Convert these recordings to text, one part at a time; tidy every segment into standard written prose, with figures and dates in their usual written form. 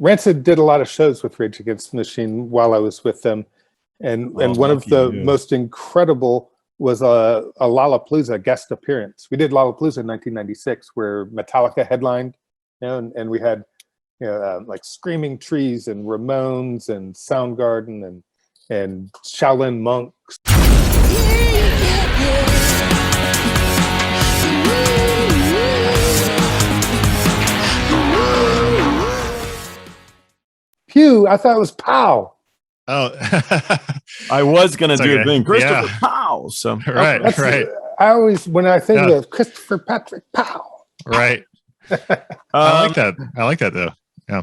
Rancid did a lot of shows with Rage Against the Machine while I was with them, and one of the most incredible was a Lollapalooza guest appearance. We did Lollapalooza in 1996, where Metallica headlined, and we had like Screaming Trees and Ramones and Soundgarden and Shaolin monks. Pew, I thought it was Pow. Oh, I was going to do a thing. Christopher Pow. So right. I always, when I think of Christopher Patrick Pow. Right. I like that. I like that though. Yeah.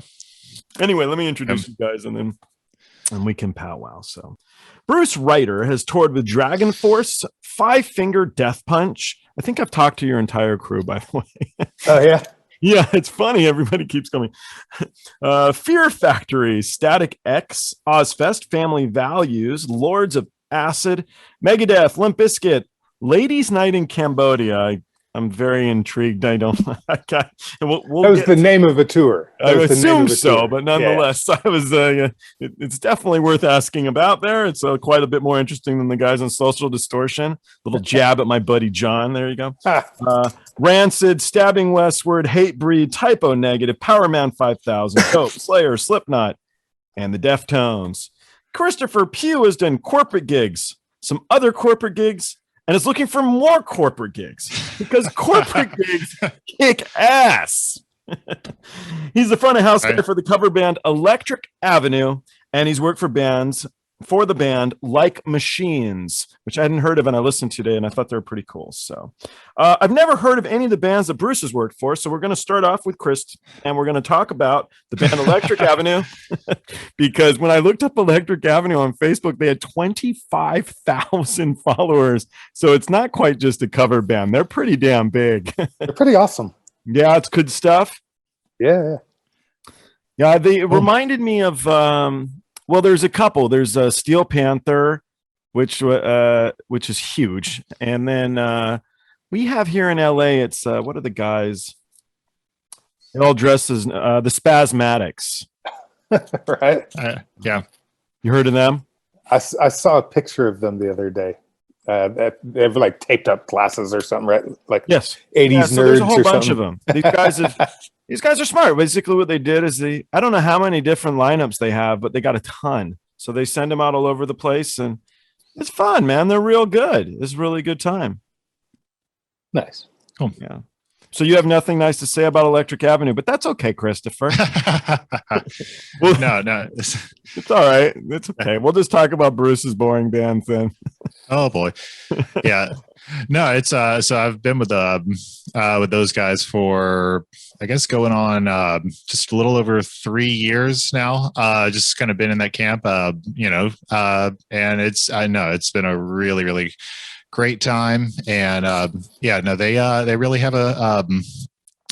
Anyway, let me introduce you guys and we can powwow. So Bruce Reiter has toured with Dragonforce, Five Finger Death Punch. I think I've talked to your entire crew, by the way. Oh, yeah. Yeah, it's funny. Everybody keeps coming. Fear Factory, Static X, Ozzfest, Family Values, Lords of Acid, Megadeath, Limp Bizkit, Ladies' Night in Cambodia. I'm very intrigued. I don't. That was the name of a tour. I assume so, but nonetheless, I was. It's definitely worth asking about. There, it's quite a bit more interesting than the guys on Social Distortion. Little jab at my buddy John. There you go. Rancid, Stabbing Westward, Hatebreed, Typo Negative, Powerman 5000, Dope, Slayer, Slipknot, and the Deftones. Christopher Pugh has done corporate gigs, some other corporate gigs, and is looking for more corporate gigs because corporate gigs kick ass. He's the front of house guy for the cover band Electric Ave, and he's worked for the band Like Machines, which I hadn't heard of and I listened to today, and I thought they were pretty cool. So I've never heard of any of the bands that Bruce has worked for, so we're going to start off with Chris, and we're going to talk about the band Electric Ave, because when I looked up Electric Ave on Facebook, they had 25,000 followers, so it's not quite just a cover band. They're pretty damn big. They're pretty awesome. Yeah, it's good stuff. Yeah, they reminded me of... well, there's a couple. There's Steel Panther, which is huge, and then we have here in LA. It's what are the guys? They're all dressed as the Spasmatics, right? Yeah, you heard of them? I saw a picture of them the other day. They have like taped up glasses or something, right? Like 80s nerds. There's a whole bunch of them. These guys are smart. Basically, what they did is I don't know how many different lineups they have, but they got a ton. So they send them out all over the place, and it's fun, man. They're real good. It's a really good time. Nice. Cool. Yeah. So you have nothing nice to say about Electric Ave, but that's okay, Christopher. No. It's all right. It's okay. We'll just talk about Bruce's boring bands then. Oh boy. Yeah. No, it's so I've been with those guys for I guess going on just a little over 3 years now. Just kind of been in that camp, and it's been a really, really great time. And they really have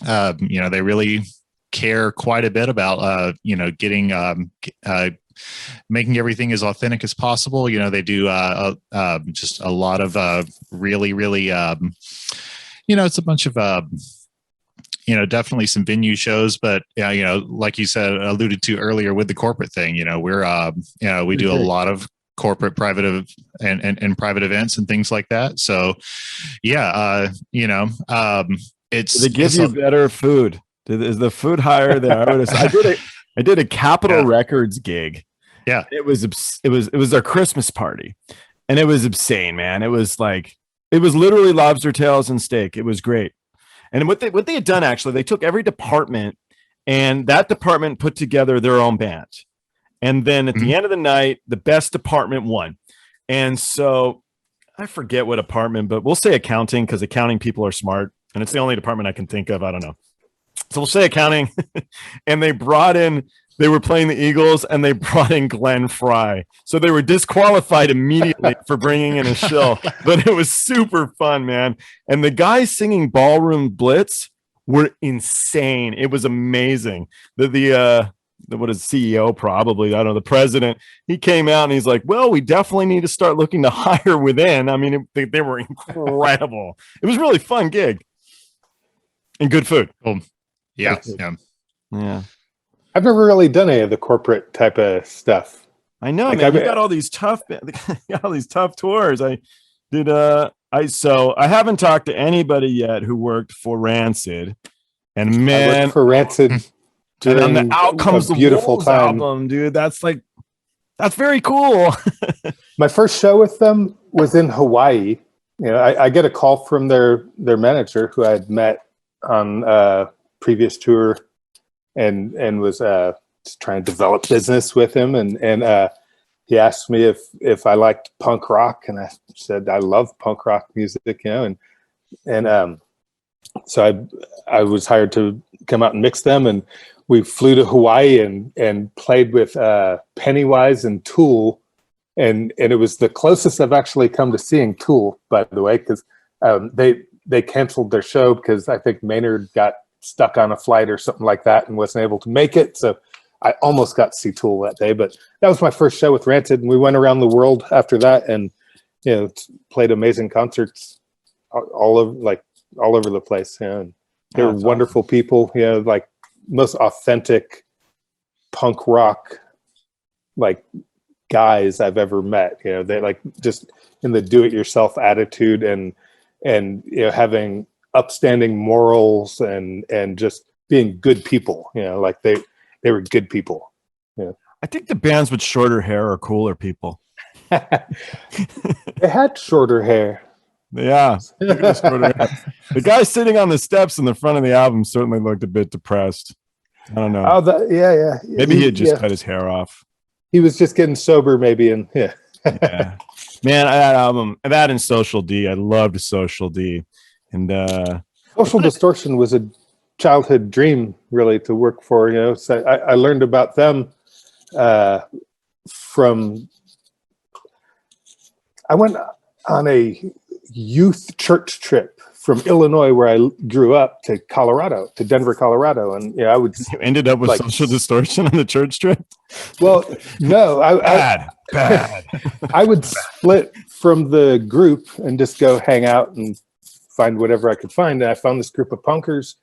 they really care quite a bit about getting making everything as authentic as possible. They do just a lot of really, really it's a bunch of definitely some venue shows, but like you said, alluded to earlier with the corporate thing, we do a lot of corporate private and private events and things like that. So they give you better food. Is the food higher there? I did a Capitol Records gig. Yeah, it was our Christmas party, and it was insane, man. It was literally lobster tails and steak. It was great. And what they had done, actually, they took every department, and that department put together their own band. And then at the end of the night, the best department won. And so I forget what department, but we'll say accounting, because accounting people are smart, and it's the only department I can think of. I don't know. So we'll say accounting. And they were playing the Eagles, and they brought in Glenn Frey. So they were disqualified immediately for bringing in a shill. But it was super fun, man. And the guys singing Ballroom Blitz were insane. It was amazing. What is CEO probably? I don't know, the president, he came out and he's like, well, we definitely need to start looking to hire within. I mean, they were incredible. It was a really fun gig and good food. Yeah. I've never really done any of the corporate type of stuff. I know, Like, man. You got all these tough tours. I haven't talked to anybody yet who worked for Rancid, and I man, worked for Rancid and during on the Out Comes a the beautiful Wolves time. album, dude. That's very cool. My first show with them was in Hawaii. You know, I get a call from their manager who I had met on a previous tour, and was just trying to develop business with him, and he asked me if I liked punk rock, and I said I love punk rock music, you know, and so I was hired to come out and mix them, and we flew to Hawaii and played with Pennywise and Tool, and it was the closest I've actually come to seeing Tool, by the way, because they canceled their show because I think Maynard got stuck on a flight or something like that and wasn't able to make it. So I almost got to see Tool that day, but that was my first show with Rancid, and we went around the world after that, and you know, played amazing concerts all over the place. You know, and they were wonderful people. You know, like most authentic punk rock like guys I've ever met. You know, they like just in the do-it-yourself attitude and you know, having upstanding morals and just being good people. You know, like they were good people. Yeah. I think the bands with shorter hair are cooler people. They had shorter hair. Yeah. The guy sitting on the steps in the front of the album certainly looked a bit depressed. I don't know. Oh, yeah. Maybe he had just cut his hair off. He was just getting sober, maybe, and yeah. Yeah. Man, that album, that and Social D. I loved Social D. And Social Distortion was a childhood dream, really, to work for. You know, so I learned about them from. I went on a youth church trip from Illinois, where I grew up, to Colorado, to Denver, Colorado, and yeah, I would. You ended up with like, Social Distortion on the church trip. Well, no, bad. I would split from the group and just go hang out and find whatever I could find. And I found this group of punkers,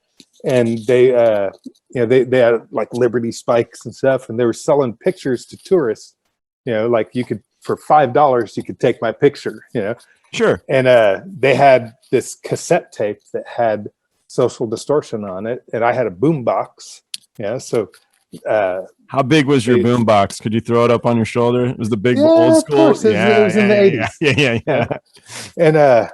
and they, you know, they had like Liberty spikes and stuff, and they were selling pictures to tourists. You know, like you could, for $5, you could take my picture. You know, sure. And they had this cassette tape that had Social Distortion on it, and I had a boom box. Yeah, so. How big was your boom box? Could you throw it up on your shoulder? It was the big old school. Of course. It was in the 80s. Yeah. And it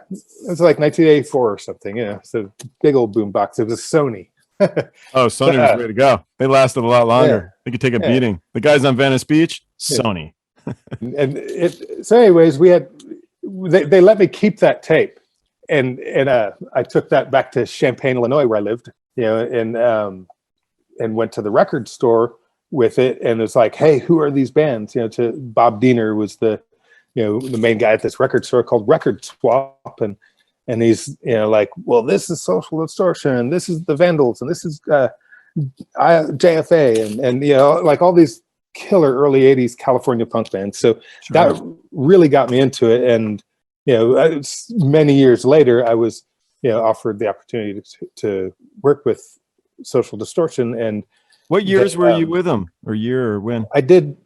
was like 1984 or something. Yeah, so big old boom box. It was a Sony. Oh, Sony was the way to go. They lasted a lot longer. They could take a beating. The guys on Venice Beach, Sony. So anyways, they let me keep that tape, and I took that back to Champaign, Illinois, where I lived. You know, and went to the record store with it, and it was like, hey, who are these bands? You know, to Bob Diener was the main guy at this record store called Record Swap, and he's, you know, like, well, this is Social Distortion, and this is the Vandals, and this is JFA, and you know, like all these killer early 80s California punk bands. So that really got me into it, and you know, many years later, I was, you know, offered the opportunity to work with Social Distortion. And what years were you with them, or year, or when? I did.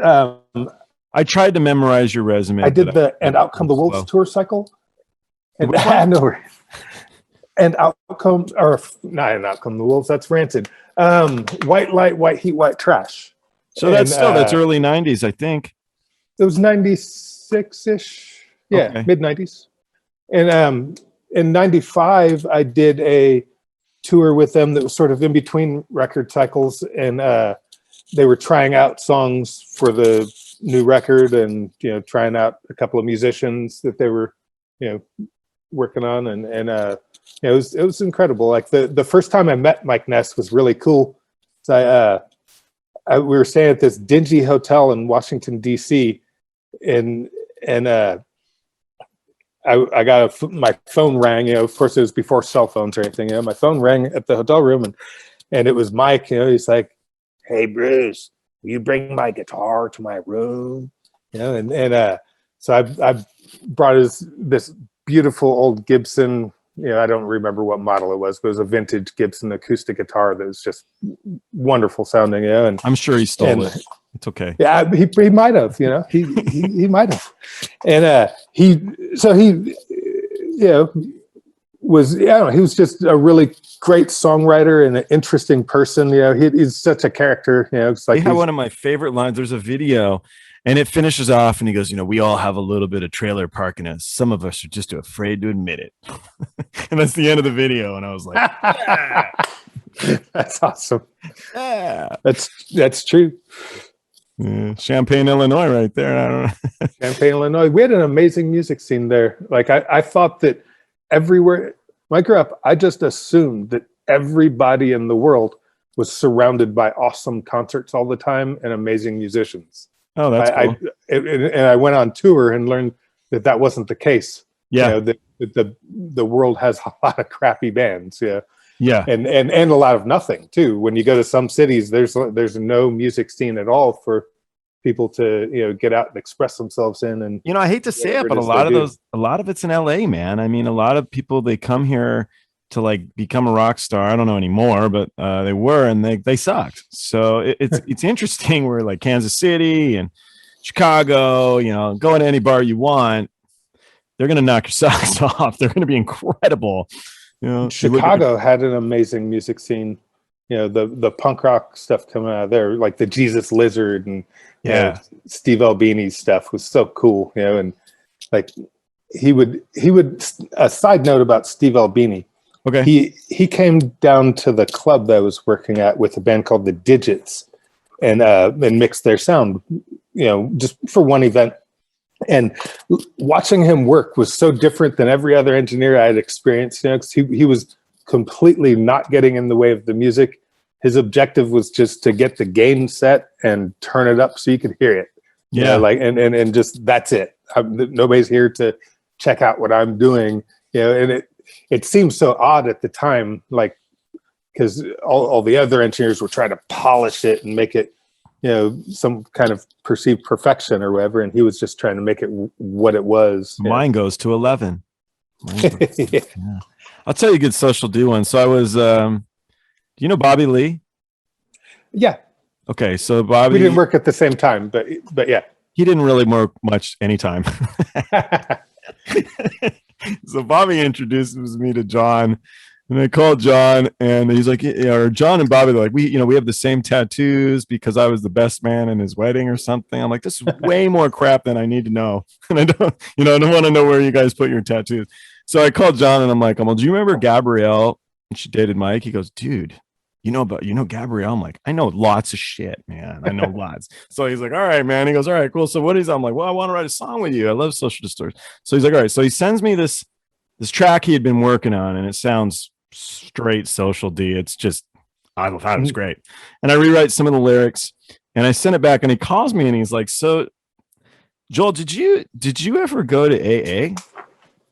I tried to memorize your resume. I did the And Out Come the Wolves tour cycle. And no, and Outcome, or not And Out Come the Wolves. That's Rancid. White Light, White Heat, White Trash. So that's early 90s, I think. It was 96-ish. Yeah, okay. Mid 90s. And in 95, I did a tour with them that was sort of in between record cycles, and they were trying out songs for the new record, and you know, trying out a couple of musicians that they were, you know, working on, and it was incredible. Like the first time I met Mike Ness was really cool. So we were staying at this dingy hotel in Washington D.C. and I got my phone rang. You know, of course, it was before cell phones or anything. You know, my phone rang at the hotel room, and it was Mike. You know, he's like, "Hey, Bruce, will you bring my guitar to my room?" You know, so I brought this beautiful old Gibson I don't remember what model it was, but it was a vintage Gibson acoustic guitar that was just wonderful sounding. And I'm sure he stole it. It's okay. Yeah, he might have. He might have. And he was he was just a really great songwriter and an interesting person. He's such a character. It's like he had one of my favorite lines. There's a video. And it finishes off and he goes, we all have a little bit of trailer park in us. Some of us are just too afraid to admit it. And that's the end of the video. And I was like, yeah. That's awesome. Yeah. That's true. Yeah. Champaign, Illinois right there. I don't know. Champaign, Illinois. We had an amazing music scene there. Like I thought that everywhere when I grew up, I just assumed that everybody in the world was surrounded by awesome concerts all the time and amazing musicians. Oh, that's cool. And I went on tour and learned that wasn't the case. Yeah, that the world has a lot of crappy bands. Yeah, and a lot of nothing too. When you go to some cities, there's no music scene at all for people to get out and express themselves in. And I hate to say it, but a lot of it's in LA, man. I mean, a lot of people, they come here to like become a rock star. I don't know anymore, but they were, and they sucked. So it's interesting. Where like Kansas City and Chicago, go into any bar you want, they're gonna knock your socks off. They're gonna be incredible. Chicago had an amazing music scene. The punk rock stuff coming out of there, like the Jesus Lizard and Steve Albini's stuff was so cool. And like he would. A side note about Steve Albini. Okay. He came down to the club that I was working at with a band called the Digits, and mixed their sound, just for one event. And watching him work was so different than every other engineer I had experienced. Because he was completely not getting in the way of the music. His objective was just to get the gain set and turn it up so you could hear it. Yeah. And just that's it. Nobody's here to check out what I'm doing. And it seemed so odd at the time, like, because all the other engineers were trying to polish it and make it, some kind of perceived perfection or whatever, and he was just trying to make it what it was. Mine goes to 11. Yeah. I'll tell you a good social do one. So I was, do you know Bobby Lee? Yeah. Okay, so Bobby. We didn't work at the same time, but yeah. He didn't really work much anytime. So Bobby introduces me to John, and I called John, and he's like, or John and Bobby, they're like, we have the same tattoos because I was the best man in his wedding or something. I'm like, this is way more crap than I need to know. And I don't want to know where you guys put your tattoos. So I called John and I'm like, do you remember Gabrielle? And she dated Mike. He goes, dude, you know Gabrielle? I'm like, I know lots of shit, man. I know lots. So he's like, all right, man. He goes, all right, cool. So what is that? I'm like, well, I want to write a song with you. I love Social Distortion. So he's like, all right. So he sends me this track he had been working on, and it sounds straight Social D. It's just, I thought it was great. And I rewrite some of the lyrics, and I send it back, and he calls me, and he's like, so Joel, did you ever go to AA?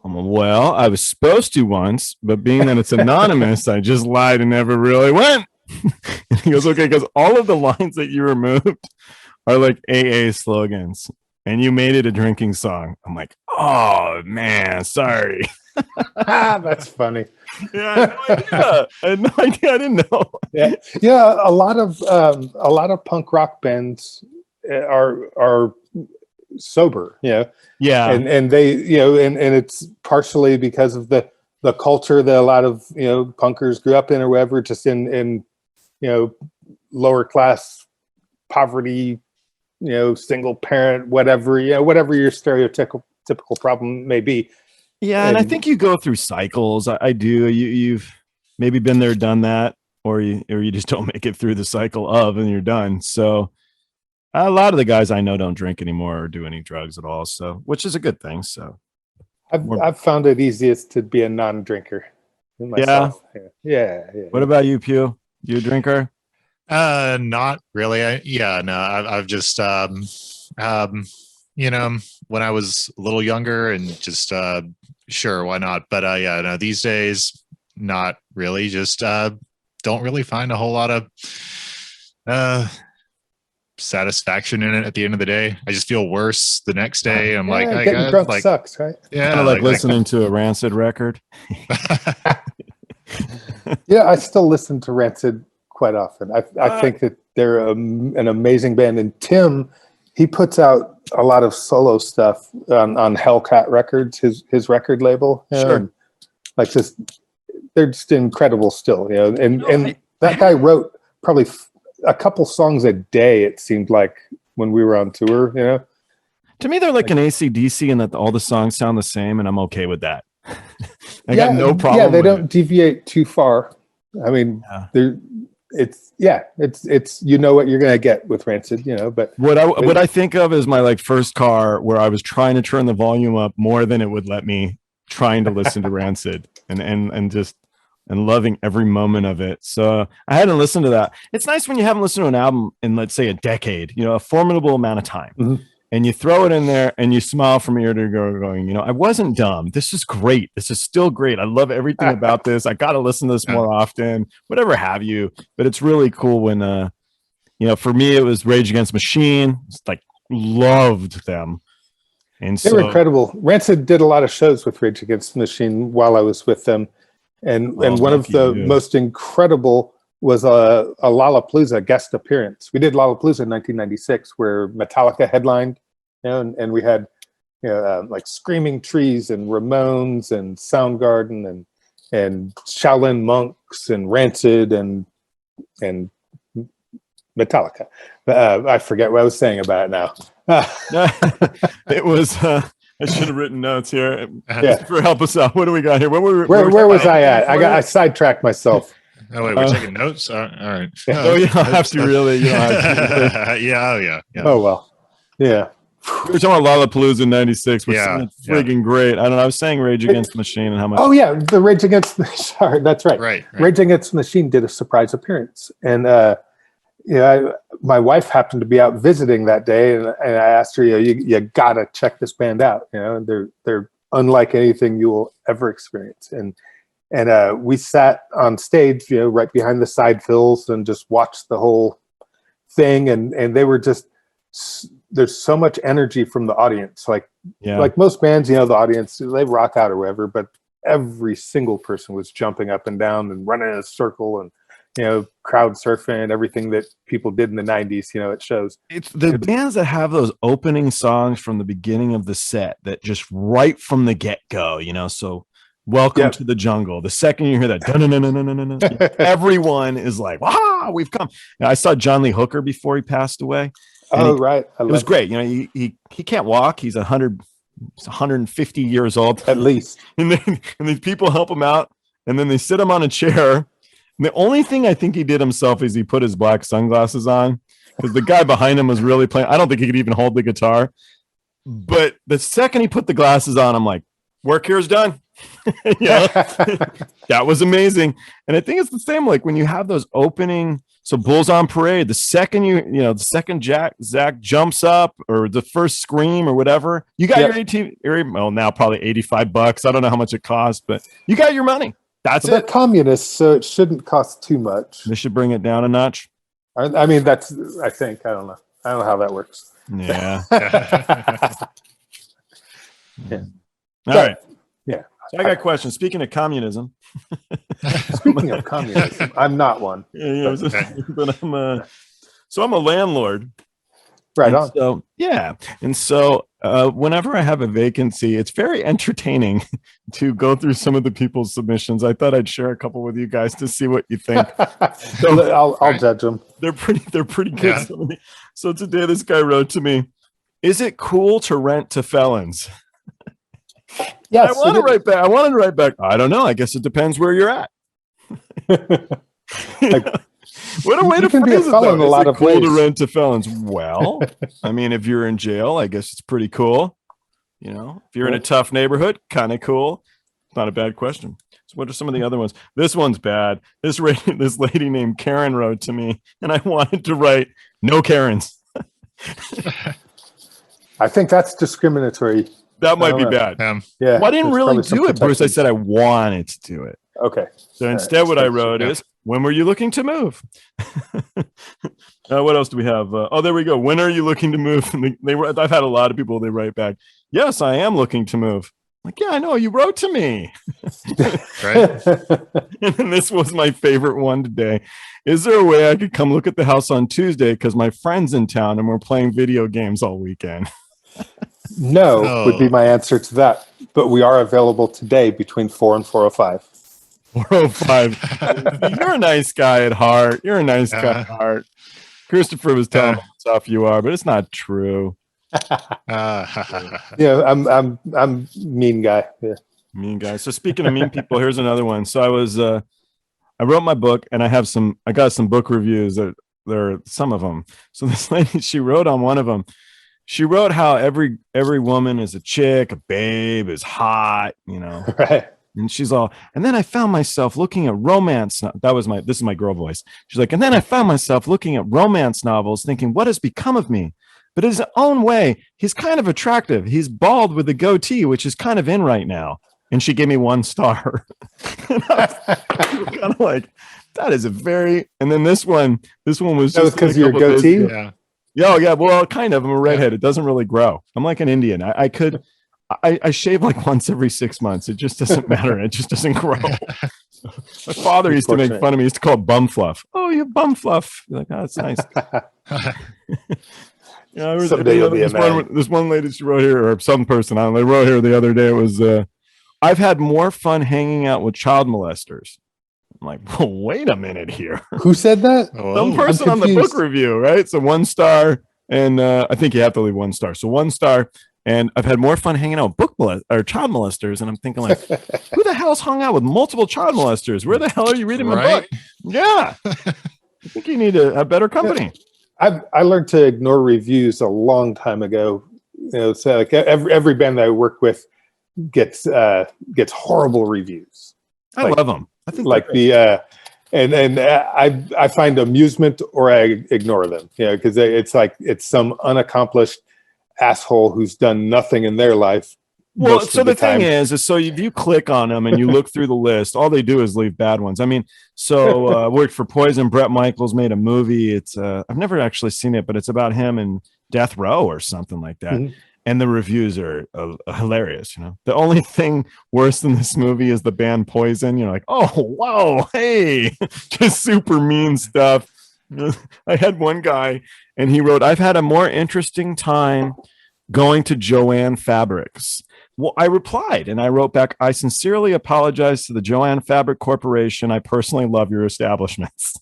I'm like, well, I was supposed to once, but being that it's anonymous, I just lied and never really went. And he goes, okay, because all of the lines that you removed are like AA slogans, and you made it a drinking song. I'm like, oh man, sorry. That's funny. Yeah, I had no idea. I didn't know. Yeah. A lot of punk rock bands are sober. Yeah. And they, and it's partially because of the culture that a lot of punkers grew up in or whatever, just in lower class poverty, single parent, whatever your stereotypical problem may be. Yeah, and I think you go through cycles. I do. You've maybe been there, done that, or you just don't make it through the cycle of, and you're done. So a lot of the guys I know don't drink anymore or do any drugs at all. So, which is a good thing. So I've found it easiest to be a non-drinker myself. Yeah. What about you, Pew? You a drinker? Not really. I've just when I was a little younger and just sure, why not? But these days, not really. Just don't really find a whole lot of satisfaction in it at the end of the day. I just feel worse the next day. I'm like, getting drunk sucks, right? Yeah, kind of like listening to a Rancid record. Yeah, I still listen to Rancid quite often. I think that they're an amazing band. And Tim, he puts out a lot of solo stuff on Hellcat Records, his record label. Sure. Like they're just incredible still, you know. And that guy wrote probably a couple songs a day, it seemed like, when we were on tour, you know. To me, they're like an AC/DC in that all the songs sound the same, and I'm okay with that. I got no problem. Yeah, they don't deviate too far. I mean, it's you know what you're gonna get with Rancid, you know. But what I think of is my like first car where I was trying to turn the volume up more than it would let me, trying to listen to Rancid and loving every moment of it. So I hadn't listened to that. It's nice when you haven't listened to an album in, let's say, a decade, you know, a formidable amount of time. Mm-hmm. And you throw it in there and you smile from ear to ear going, you know, I wasn't dumb. This is great. This is still great. I love everything about this. I got to listen to this more often, whatever have you. But it's really cool when, you know, for me, it was Rage Against the Machine. It's like, loved them. And they were incredible. Rancid did a lot of shows with Rage Against the Machine while I was with them. And one of the most incredible was a Lollapalooza guest appearance. We did Lollapalooza in 1996, where Metallica headlined, you know, and we had, you know, like Screaming Trees and Ramones and Soundgarden and Shaolin Monks and Rancid and Metallica. I forget what I was saying about it now. It was. I should have written notes here. For help us out. What do we got here? Where was I at? I sidetracked myself. Oh wait, we're taking notes. All right. Oh, you don't have to really. You don't have to. Yeah. Oh well. Yeah. We were talking about Lollapalooza in '96, which is friggin' great. I don't know. I was saying Rage Against the Machine and how much. Oh yeah, the Rage Against the Machine. That's right. Right. Rage Against the Machine did a surprise appearance, and you know, my wife happened to be out visiting that day, and I asked her, you gotta check this band out. You know, they're unlike anything you will ever experience. And we sat on stage, you know, right behind the side fills and just watched the whole thing. And they were just, there's so much energy from the audience. Like most bands, you know, the audience, they rock out or whatever, but every single person was jumping up and down and running in a circle and, you know, crowd surfing, everything that people did in the 90s, you know, it shows. It's the bands that have those opening songs from the beginning of the set that just right from the get-go, you know, so Welcome to the Jungle. The second you hear that, everyone is like, wow, we've come. Now, I saw John Lee Hooker before he passed away. Right. It was great. You know, he can't walk. He's 150 years old. At least. And these people help him out, and then they sit him on a chair. And the only thing I think he did himself is he put his black sunglasses on, because the guy behind him was really playing. I don't think he could even hold the guitar. But the second he put the glasses on, I'm like, work here is done. That was amazing. And I think it's the same, like when you have those opening, so Bulls on Parade, the second the second Zach jumps up, or the first scream or whatever, you got your ATV, well, now probably $85. I don't know how much it costs, but you got your money. That's it. They're communists, so it shouldn't cost too much. They should bring it down a notch. I mean, I think, I don't know how that works. Yeah. All But, right. Yeah. So I got a question. Speaking of communism. Speaking of communism, I'm not one. But I'm a landlord. Right on. So and so whenever I have a vacancy, it's very entertaining to go through some of the people's submissions. I thought I'd share a couple with you guys to see what you think. So, I'll judge them. They're pretty good. Yeah. So today this guy wrote to me, "Is it cool to rent to felons?" Yes, I wanted to write back. I don't know. I guess it depends where you're at. What a way to phrase it, though. Is it cool to rent to felons? Well, I mean, if you're in jail, I guess it's pretty cool. You know, if you're in a tough neighborhood, kind of cool. It's not a bad question. So what are some of the other ones? This one's bad. This lady named Karen wrote to me, and I wanted to write, "No Karens." I think that's discriminatory. That might be bad. Yeah. Well, I didn't really do it, Bruce. I said I wanted to do it. Okay. So instead, what I wrote is, when were you looking to move? What else do we have? Oh, there we go. When are you looking to move? I've had a lot of people, they write back, yes, I am looking to move. I'm like, yeah, I know, you wrote to me. Right. And then this was my favorite one today. Is there a way I could come look at the house on Tuesday because my friend's in town and we're playing video games all weekend? No, would be my answer to that. But we are available today between 4 and 4:05. 4:05. You're a nice guy at heart. You're a nice guy at heart. Christopher was telling me how tough you are, but it's not true. Yeah, I'm mean guy. Yeah. Mean guy. So speaking of mean people, here's another one. So I wrote my book and I got some book reviews that there are some of them. So this lady, she wrote on one of them, she wrote how every woman is a chick, a babe, is hot, you know. Right. And she's all, and then I found myself looking at romance. This is my girl voice. She's like, and then I found myself looking at romance novels thinking, what has become of me? But in his own way, he's kind of attractive. He's bald with a goatee, which is kind of in right now. And she gave me 1 star. And I was kind of like, that is a very, and then this one was just. That was because of your goatee? Yeah. Oh, yeah. Well, kind of. I'm a redhead. It doesn't really grow. I'm like an Indian. I shave like once every 6 months. It just doesn't matter. It just doesn't grow. My father used to make fun of me. He used to call it bum fluff. Oh, you have bum fluff. You're like, oh, that's nice. Someday you'll be a man. This one lady, she wrote here, or some person, they wrote here the other day. It was, I've had more fun hanging out with child molesters. I'm like, well, wait a minute here. Who said that? Some person on the book review, right? So 1 star, and I think you have to leave 1 star. So 1 star, and I've had more fun hanging out with child molesters, and I'm thinking like, who the hell's hung out with multiple child molesters? Where the hell are you reading my book? Yeah, I think you need to have better company. I learned to ignore reviews a long time ago. You know, so like every band that I work with gets horrible reviews. I love them. I think like I find amusement or I ignore them. You know, because it's some unaccomplished asshole who's done nothing in their life. Well, so the thing is so if you click on them and you look through the list, all they do is leave bad ones. I mean, so worked for Poison. Bret Michaels made a movie. It's I've never actually seen it, but it's about him and Death Row or something like that. Mm-hmm. And the reviews are hilarious. You know, the only thing worse than this movie is the band Poison. You're like, oh wow, hey, just super mean stuff. I had one guy, and he wrote, "I've had a more interesting time going to Joanne Fabrics." Well, I replied and I wrote back, "I sincerely apologize to the Joanne Fabric Corporation. I personally love your establishments."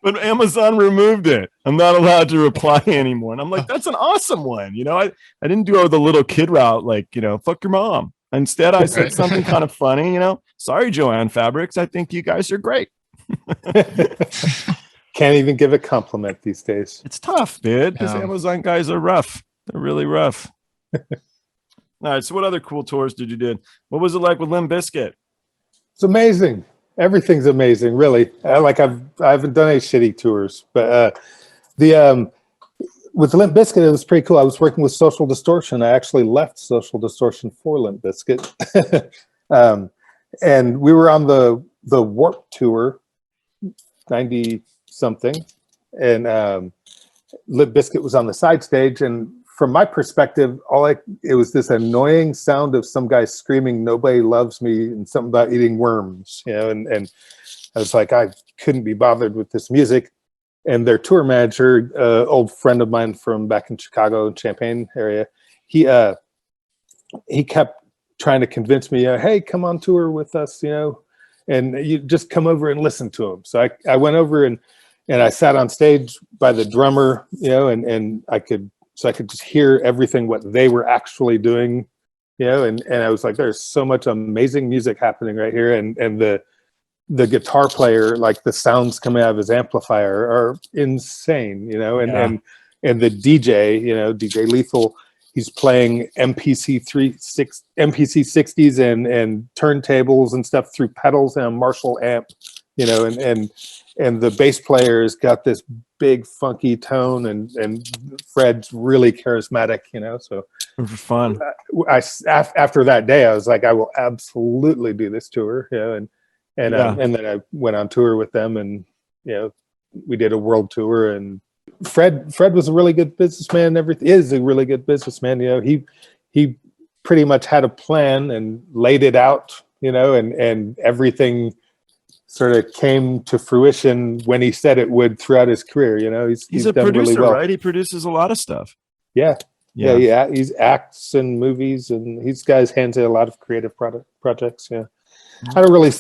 But Amazon removed it. I'm not allowed to reply anymore. And I'm like, that's an awesome one. You know, I didn't do the little kid route, like, you know, fuck your mom. Instead, I said something kind of funny, you know, sorry, Joanne Fabrics. I think you guys are great. Can't even give a compliment these days. It's tough, dude, because Amazon guys are rough. They're really rough. All right. So what other cool tours did you do? What was it like with Limp Bizkit? It's amazing. Everything's amazing, really. I haven't done any shitty tours, but with Limp Bizkit, it was pretty cool. I was working with Social Distortion. I actually left Social Distortion for Limp Bizkit, and we were on the Warp Tour, 90 something, and Limp Bizkit was on the side stage, and from my perspective, it was this annoying sound of some guy screaming, "Nobody loves me," and something about eating worms, you know, and I was like, I couldn't be bothered with this music. And their tour manager, old friend of mine from back in Chicago, Champaign area, he kept trying to convince me, hey, come on tour with us, you know, and you just come over and listen to him. So I went over and I sat on stage by the drummer, you know, and I could just hear everything what they were actually doing, you know, and I was like, there's so much amazing music happening right here, and the guitar player, like the sounds coming out of his amplifier are insane, you know, and the DJ, you know, DJ Lethal, he's playing MPC 60s and turntables and stuff through pedals and a Marshall amp, you know, and the bass player's got this big funky tone, and Fred's really charismatic, you know. So fun. After that day, I was like, I will absolutely do this tour, you know, And and then I went on tour with them, and we did a world tour. And Fred was a really good businessman. Everything is a really good businessman. He pretty much had a plan and laid it out. And everything sort of came to fruition when he said it would throughout his career. He's a done producer, really well. right? He produces a lot of stuff. Yeah. He's acts in movies, and he's got his hands in a lot of creative projects. Yeah. I don't really,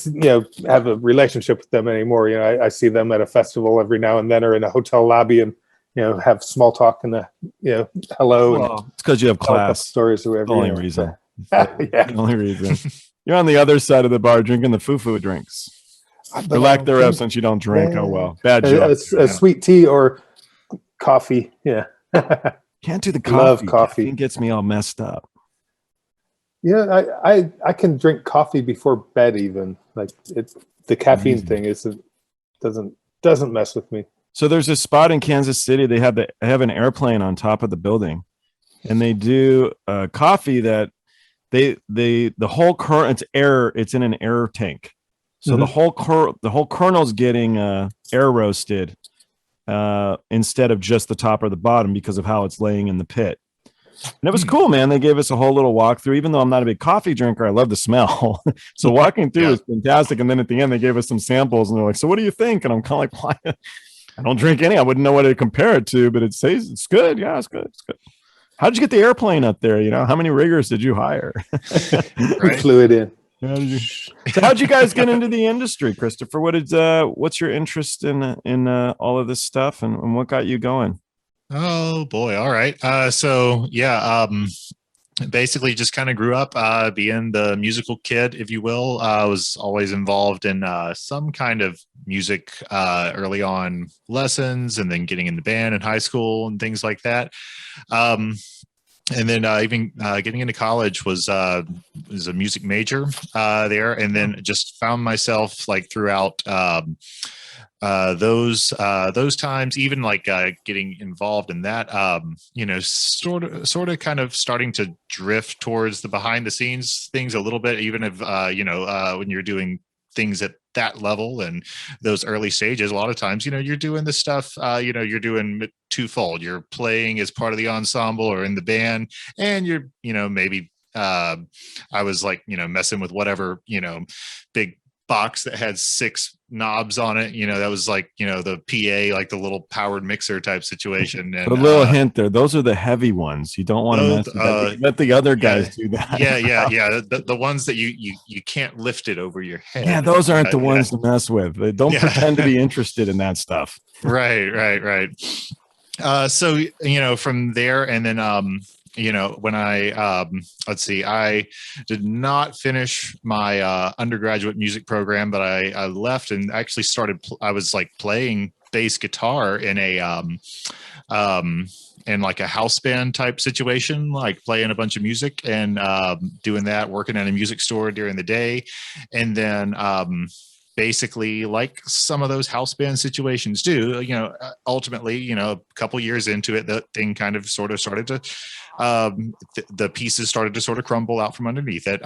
have a relationship with them anymore. I see them at a festival every now and then, or in a hotel lobby, and have small talk and hello. Well, and it's because you have class. Stories or whatever. The only reason. Yeah. The only reason. You're on the other side of the bar drinking the foo-foo drinks. Or lack thereof, since you don't drink. Oh well, bad joke. A sweet tea or coffee. Yeah. Can't do the coffee. Love coffee. It gets me all messed up. Yeah, I can drink coffee before bed even. Like the caffeine thing doesn't mess with me. So there's a spot in Kansas City. They have an airplane on top of the building, and they do coffee that the whole kernel, it's in an air tank. So the whole kernel's getting air roasted instead of just the top or the bottom because of how it's laying in the pit. And it was cool, man. They gave us a whole little walkthrough. Even though I'm not a big coffee drinker, I love the smell. So walking through was fantastic. And then at the end, they gave us some samples, and they're like, "So what do you think?" And I'm kind of like, "Why? I don't drink any. I wouldn't know what to compare it to, but it says it's good. Yeah, it's good. It's good." How'd you get the airplane up there? How many riggers did you hire? We flew it in. So how'd you guys get into the industry, Christopher? What's your interest in all of this stuff, and what got you going? Oh boy. All right. Basically just kind of grew up being the musical kid, if you will. I was always involved in some kind of music early on, lessons, and then getting in the band in high school and things like that. And then even getting into college was a music major there, and then just found myself like throughout those times, even like getting involved in that, sort of kind of starting to drift towards the behind the scenes things a little bit, even if when you're doing things at that level and those early stages, a lot of times you're doing this stuff, you're doing twofold. You're playing as part of the ensemble or in the band, and you're maybe I was like messing with whatever big box that had 6 knobs on it, that was like the PA, like the little powered mixer type situation. And but a little hint there, those are the heavy ones. You don't want to mess with that. Let the other guys do that. The ones that you can't lift it over your head. Those aren't the ones to mess with. They don't pretend to be interested in that stuff. Right. So from there, and then when I I did not finish my undergraduate music program, but I left and actually I was like playing bass guitar in in like a house band type situation, like playing a bunch of music and doing that, working at a music store during the day, and then basically like some of those house band situations do, ultimately, a couple years into it, the thing kind of sort of started to the pieces started to sort of crumble out from underneath it.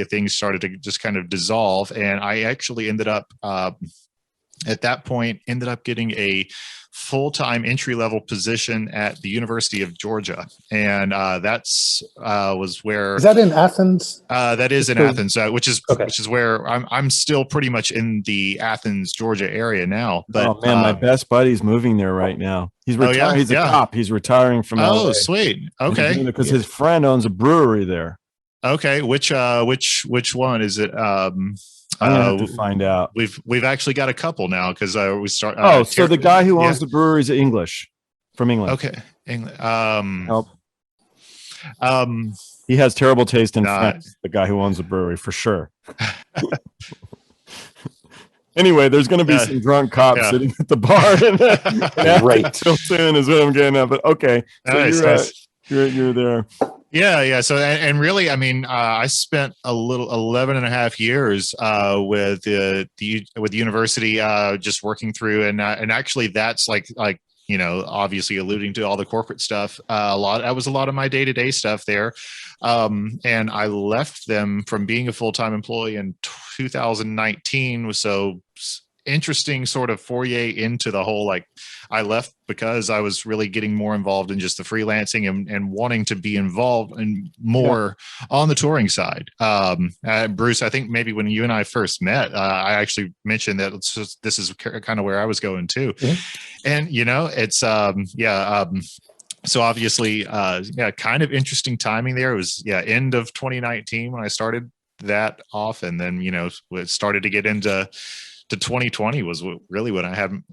Things started to just kind of dissolve, and I actually ended up at that point getting a full-time entry-level position at the University of Georgia, and that's was where. Is that in Athens? That is in Athens, which is where I'm still pretty much in the Athens, Georgia area now. But oh man, my best buddy's moving there right now. He's retiring. He's a cop. He's retiring from. Oh, LA. Sweet. Okay. Because his friend owns a brewery there. Okay. Which one is it? I'm gonna have to find out. We've actually got a couple now because we start. So the guy who owns the brewery is English, from England. Okay, England. Nope. He has terrible taste in French. The guy who owns the brewery, for sure. Anyway, there's going to be some drunk cops sitting at the bar. Right. Till soon is what I'm getting at. But okay, so nice. You're there. Yeah. So, and really, I mean, I spent a little 11 and a half years with the university, just working through, and actually that's like obviously alluding to all the corporate stuff. That was a lot of my day-to-day stuff there. And I left them from being a full-time employee in 2019. So interesting sort of foray into the whole, like, I left because I was really getting more involved in just the freelancing and wanting to be involved and more on the touring side. Bruce, I think maybe when you and I first met, I actually mentioned that this is kind of where I was going too. And it's so obviously kind of interesting timing there. It was end of 2019 when I started that off, and then it started to get into 2020 was really when I had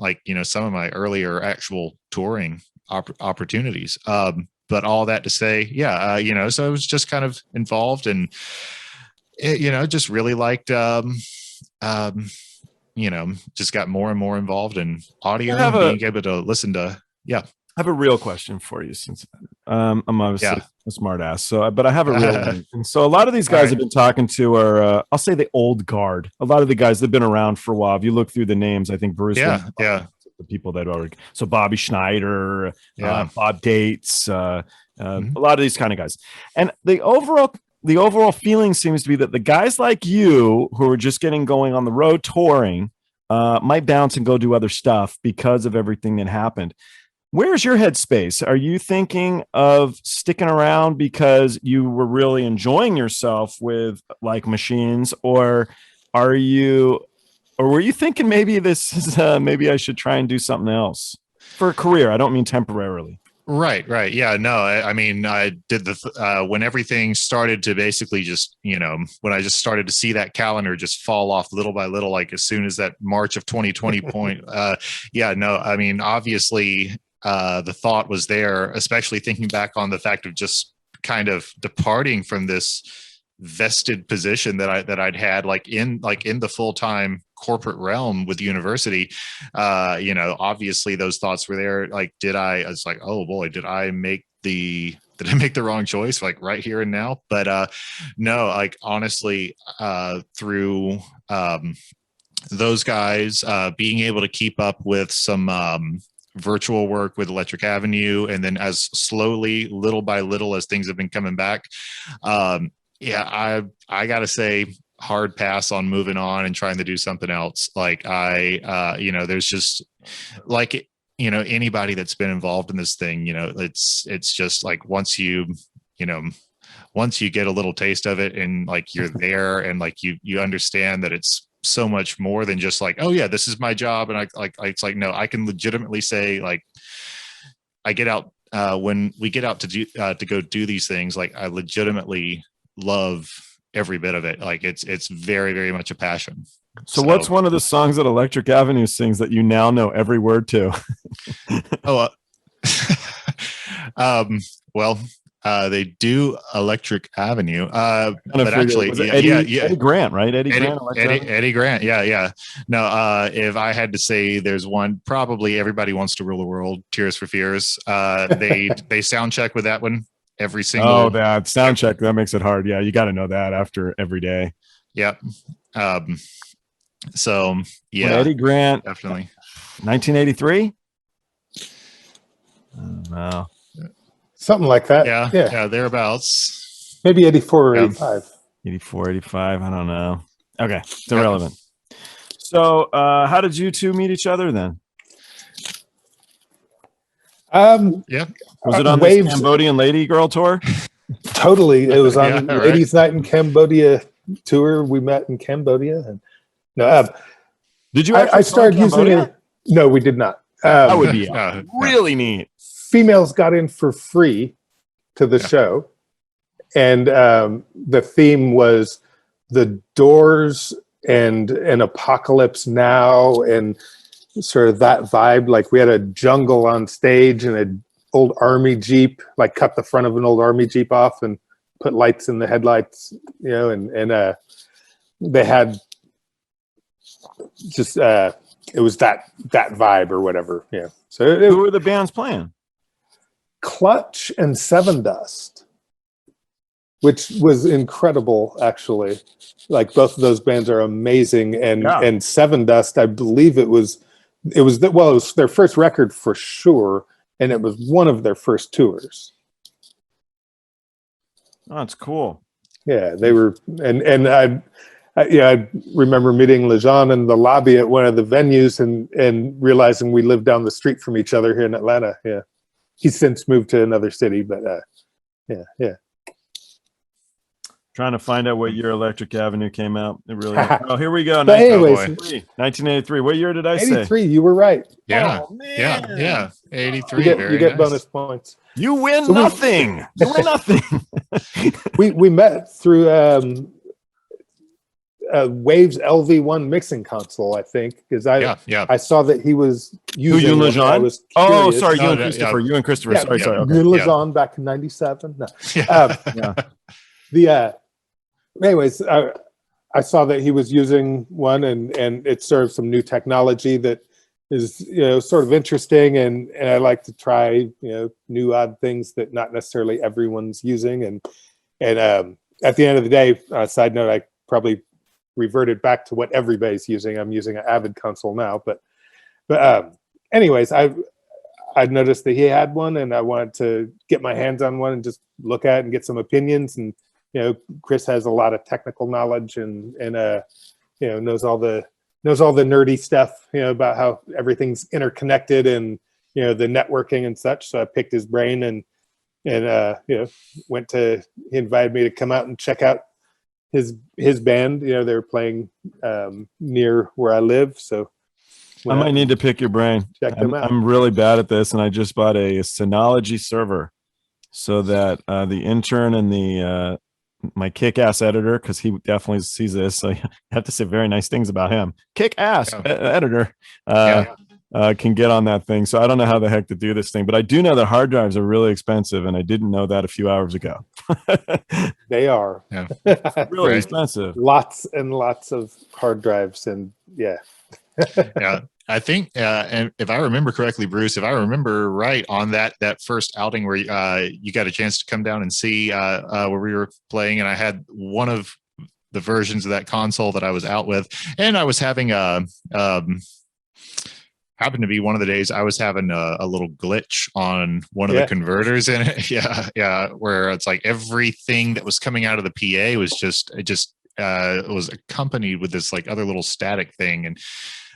some of my earlier actual touring opportunities. But all that to say, so I was just kind of involved, and just really liked, just got more and more involved in audio and being able to listen to. I have a real question for you, since I'm obviously a smart ass. So, but I have a real one. And so a lot of these guys I've been talking to are, I'll say, the old guard. A lot of the guys that have been around for a while. If you look through the names, I think Bruce. The people that are, so Bobby Schneider, Bob Dates, a lot of these kind of guys. And the overall feeling seems to be that the guys like you who are just getting going on the road touring might bounce and go do other stuff because of everything that happened. Where's your headspace? Are you thinking of sticking around because you were really enjoying yourself with like machines, or were you thinking maybe this is maybe I should try and do something else for a career? I don't mean temporarily. Right. Yeah, no, I mean, I did when everything started to basically just, when I just started to see that calendar just fall off little by little, like as soon as that March of 2020 point, I mean, obviously, the thought was there, especially thinking back on the fact of just kind of departing from this vested position that I'd had in the full-time corporate realm with the university. Obviously those thoughts were there. It's like, oh boy, did I make the wrong choice, like right here and now? But no, honestly, through those guys being able to keep up with some virtual work with Electric Avenue, and then as slowly, little by little, as things have been coming back, I gotta say, hard pass on moving on and trying to do something else. There's just anybody that's been involved in this thing, it's just like once you get a little taste of it and you're there and you understand that it's so much more than just this is my job. And it's like, no, I can legitimately say, I get out when we get out to go do these things, I legitimately love every bit of it. It's very, very much a passion. So what's one of the songs that Electric Avenue sings that you now know every word to? They do Electric Avenue, but actually, Eddie Grant, right? Eddie Grant, yeah. No, if I had to say, there's one. Probably Everybody Wants to Rule the World. Tears for Fears. They sound check with that one every single. Oh, that sound check, that makes it hard. Yeah, you got to know that after every day. Yep. So yeah, Eddie Grant, definitely. 1983. Wow. Something like that. Yeah, thereabouts. Maybe 84 or 85. 84, 85. I don't know. Okay, it's irrelevant. So, how did you two meet each other then? Was it on the Cambodian Lady Girl tour? Totally. It was on Ladies Night in Cambodia tour. We met in Cambodia. And did you? I started using it. No, we did not. That would be really neat. Females got in for free to the show, and the theme was The Doors and an Apocalypse Now, and sort of that vibe. We had a jungle on stage and an old army jeep, cut the front of an old army jeep off and put lights in the headlights, and they had just it was that vibe or whatever. Yeah. So who were the bands playing? Clutch and Seven Dust, which was incredible, actually. Both of those bands are amazing, and Seven Dust, I believe it was it was it was their first record for sure, and it was one of their first tours. Oh, that's cool. Yeah, they were, and I remember meeting Lejean in the lobby at one of the venues and realizing we lived down the street from each other here in Atlanta. Yeah, he's since moved to another city, but yeah. Trying to find out what year Electric Avenue came out. It really. Oh, here we go. But anyways, 1983. What year did I say? 83. You were right. Yeah, Oh, man. yeah. 83. You get nice. Bonus points. You win nothing. You win nothing. we met through Waves LV1 mixing console, I think, because I saw that he was using. You and Lejean? I was Oh, curious. sorry, you and Christopher. You and Christopher. Yeah, Sorry. Okay. Lejean back in '97. No. Yeah. Anyways, I saw that he was using one, and it serves some new technology that is sort of interesting, and I like to try new odd things that not necessarily everyone's using, and at the end of the day, side note, I probably reverted back to what everybody's using. I'm using an Avid console now, but anyways, I noticed that he had one, and I wanted to get my hands on one and just look at it and get some opinions. And Chris has a lot of technical knowledge and knows all the nerdy stuff about how everything's interconnected and the networking and such. So I picked his brain and went to. He invited me to come out and check out his band. They were playing near where I live, so I might need to pick your brain. Check them out. I'm really bad at this, and I just bought a Synology server so that the intern and my kick-ass editor, because he definitely sees this, so you have to say very nice things about him. Kick-ass editor can get on that thing. So I don't know how the heck to do this thing, but I do know that hard drives are really expensive, and I didn't know that a few hours ago. They are really expensive. Lots and lots of hard drives, and yeah. I think, and if I remember correctly, Bruce, if I remember right, on that first outing where you got a chance to come down and see where we were playing, and I had one of the versions of that console that I was out with, and I was having happened to be one of the days I was having a little glitch on one of the converters in it. Yeah, where it's like everything that was coming out of the PA was it was accompanied with this like other little static thing, and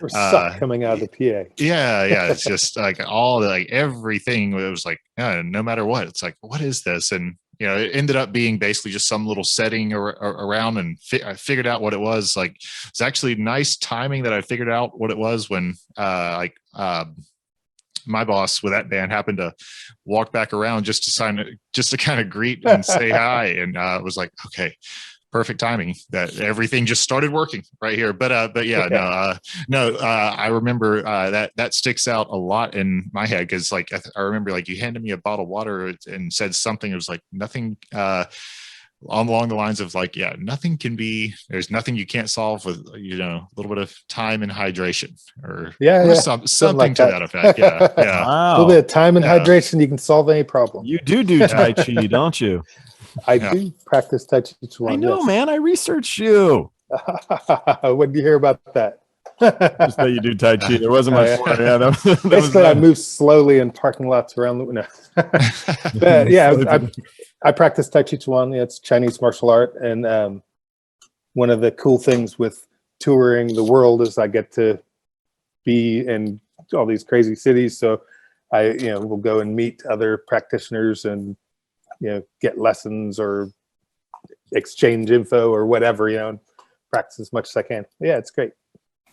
suck coming out of the PA. Yeah. It's just like everything. It was like, no matter what, it's like, what is this? And it ended up being basically just some little setting around, and I figured out what it was. Like, it's actually nice timing that I figured out what it was when my boss with that band happened to walk back around just to kind of greet and say hi, and it was like, okay, perfect timing that everything just started working right here. But I remember that sticks out a lot in my head, because like I remember like you handed me a bottle of water and said something. It was like nothing along the lines of like, there's nothing you can't solve with a little bit of time and hydration, or something like to that effect. Yeah. Wow. A little bit of time and hydration, you can solve any problem. You do Tai Chi, don't you? I do practice Tai Chi Chuan. I know, man. I researched you. When did you hear about that? Just that you do Tai Chi. There wasn't much more. Yeah, basically, I move slowly in parking lots around the. I practice Tai Chi Chuan. It's Chinese martial art, and one of the cool things with touring the world is I get to be in all these crazy cities. So I, will go and meet other practitioners and get lessons or exchange info or whatever, and practice as much as I can. Yeah, it's great.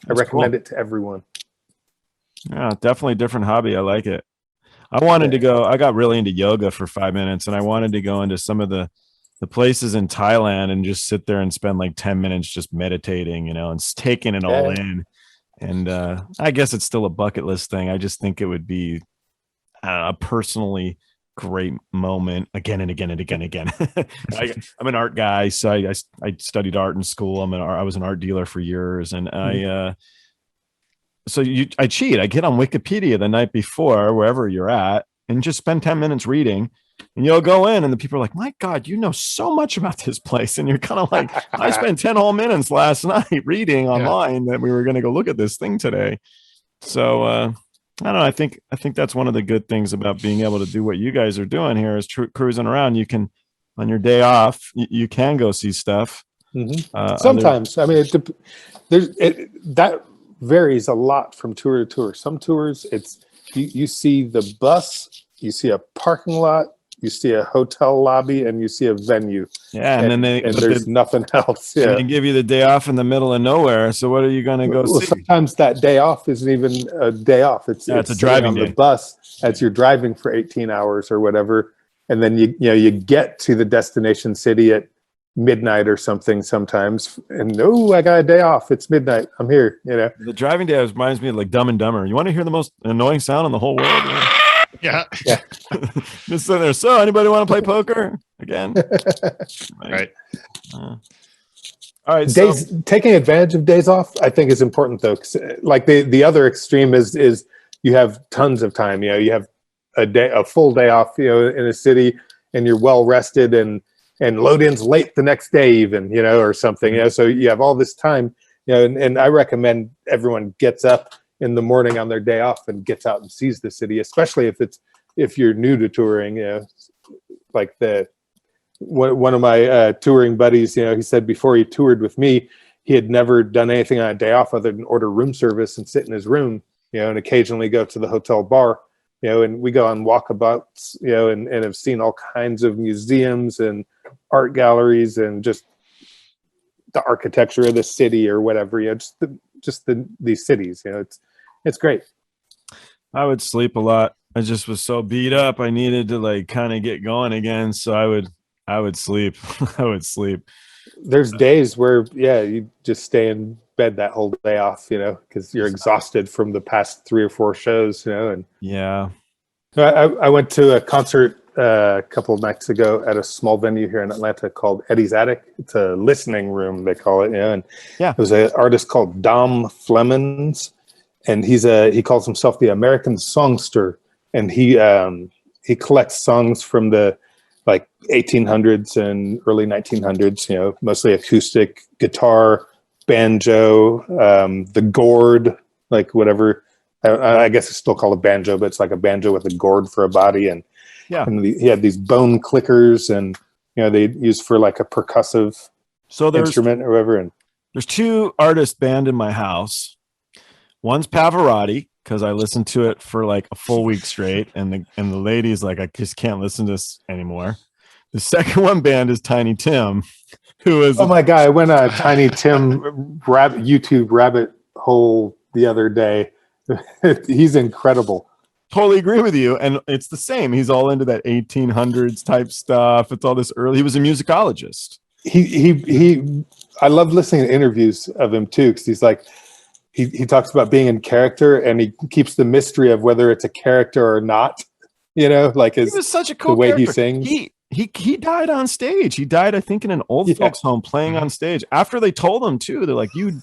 I recommend it to everyone. Yeah, definitely a different hobby. I like it. I wanted to go, I got really into yoga for 5 minutes, and I wanted to go into some of the places in Thailand and just sit there and spend like 10 minutes just meditating, and taking it all in. And I guess it's still a bucket list thing. I just think it would be a personally great moment again and again and again and again. I'm an art guy, so I studied art in school. I was an art dealer for years, and I cheat. I get on Wikipedia the night before, wherever you're at, and just spend 10 minutes reading. And you'll go in, and the people are like, "My God, you know so much about this place." And you're kind of like, "I spent 10 whole minutes last night reading online that we were going to go look at this thing today." So I don't know. I think that's one of the good things about being able to do what you guys are doing here is cruising around. You can, on your day off, you can go see stuff. Sometimes, I mean, that varies a lot from tour to tour. Some tours, it's you see the bus, you see a parking lot, you see a hotel lobby, and you see a venue. Yeah, and then there's nothing else. Yeah, and they give you the day off in the middle of nowhere. So what are you going to go see? Sometimes that day off isn't even a day off. It's a driving on day. The bus as you're driving for 18 hours or whatever, and then you get to the destination city at midnight or something sometimes, and I got a day off. It's midnight. I'm here. The driving day reminds me of like Dumb and Dumber. You want to hear the most annoying sound in the whole world? Yeah. Just sitting there. So, anybody want to play poker again? Right. All right. Taking advantage of days off, I think, is important though. 'Cause, like the other extreme is you have tons of time. You have a full day off. In a city, and you're well rested, and load-in's late the next day, even or something. So you have all this time. And I recommend everyone gets up in the morning on their day off and gets out and sees the city, especially if you're new to touring. Like one of my touring buddies, he said before he toured with me, he had never done anything on a day off other than order room service and sit in his room, and occasionally go to the hotel bar, and we go on walkabouts, and have seen all kinds of museums and art galleries and just the architecture of the city or whatever. These cities. It's great. I would sleep a lot. I just was so beat up. I needed to like kind of get going again. So I would sleep. I would sleep. There's days where you just stay in bed that whole day off, because you're exhausted from the past 3 or 4 shows, and yeah. I went to a concert a couple of nights ago at a small venue here in Atlanta called Eddie's Attic. It's a listening room, they call it. And it was an artist called Dom Flemons, and he calls himself the American Songster, and he collects songs from the like 1800s and early 1900s, mostly acoustic guitar, banjo, the gourd, like whatever. I guess it's still called a banjo, but it's like a banjo with a gourd for a body. And he had these bone clickers, and they use for like a percussive instrument or whatever. And there's 2 artists band in my house. One's Pavarotti, because I listened to it for like a full week straight, and the lady's like, I just can't listen to this anymore. The second one band is Tiny Tim, who is my God. I went on a Tiny Tim YouTube rabbit hole the other day. He's incredible. Totally agree with you. And it's the same. He's all into that 1800s type stuff. It's all this early. He was a musicologist. I love listening to interviews of him too, because he's like, he talks about being in character, and he keeps the mystery of whether it's a character or not. Like he was such a cool the way character. He sings. He died on stage. He died, I think, in an old folks home playing on stage. After they told him to, they're like, you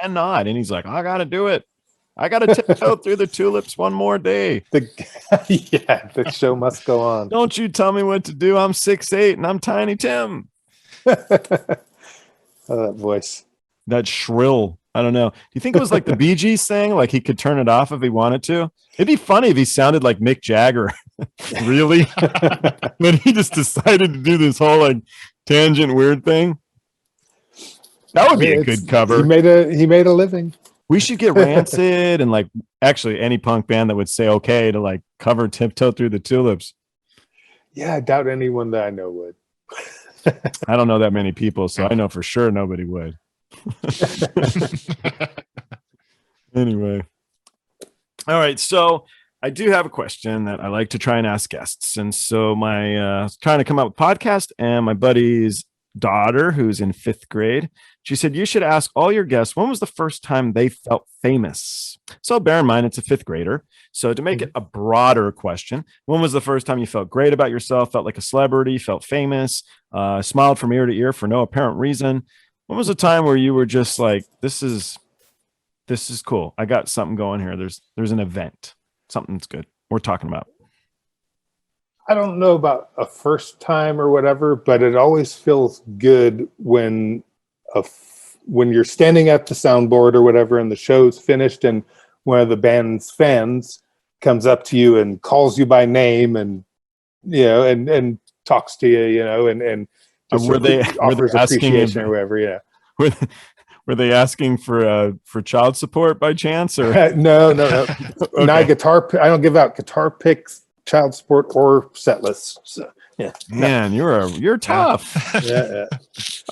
cannot. And he's like, I got to do it. I got to tiptoe through the tulips one more day. The show must go on. Don't you tell me what to do. I'm 6'8" and I'm Tiny Tim. That voice. That shrill. I don't know. Do you think it was like the Bee Gees thing? Like he could turn it off if he wanted to? It'd be funny if he sounded like Mick Jagger. Really? But he just decided to do this whole like tangent weird thing. That would be a good cover. He made a living. We should get Rancid and like actually any punk band that would say okay to like cover Tiptoe Through the Tulips. Yeah, I doubt anyone that I know would. I don't know that many people, so I know for sure nobody would. Anyway. All right, so I do have a question that I like to try and ask guests. And so my trying to come up with a podcast, and my buddy's daughter, who's in 5th grade, she said, you should ask all your guests, when was the first time they felt famous? So bear in mind, it's a 5th grader. So to make it a broader question, when was the first time you felt great about yourself, felt like a celebrity, felt famous, smiled from ear to ear for no apparent reason? When was a time where you were just like, this is cool. I got something going here. There's an event, something that's good we're talking about. I don't know about a first time or whatever, but it always feels good when you're standing at the soundboard or whatever, and the show's finished, and one of the band's fans comes up to you and calls you by name and, and talks to you, and just offers appreciation or whatever. Yeah. Were they asking for child support by chance or no. Okay. Not guitar. I don't give out guitar picks, child support, or set lists. So, yeah. Man, you're tough. Yeah.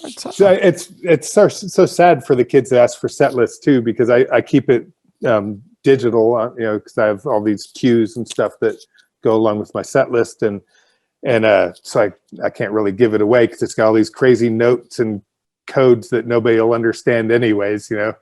So it's so sad for the kids that ask for set lists too, because I keep it digital, because I have all these cues and stuff that go along with my set list, and so I can't really give it away because it's got all these crazy notes and codes that nobody will understand anyways. The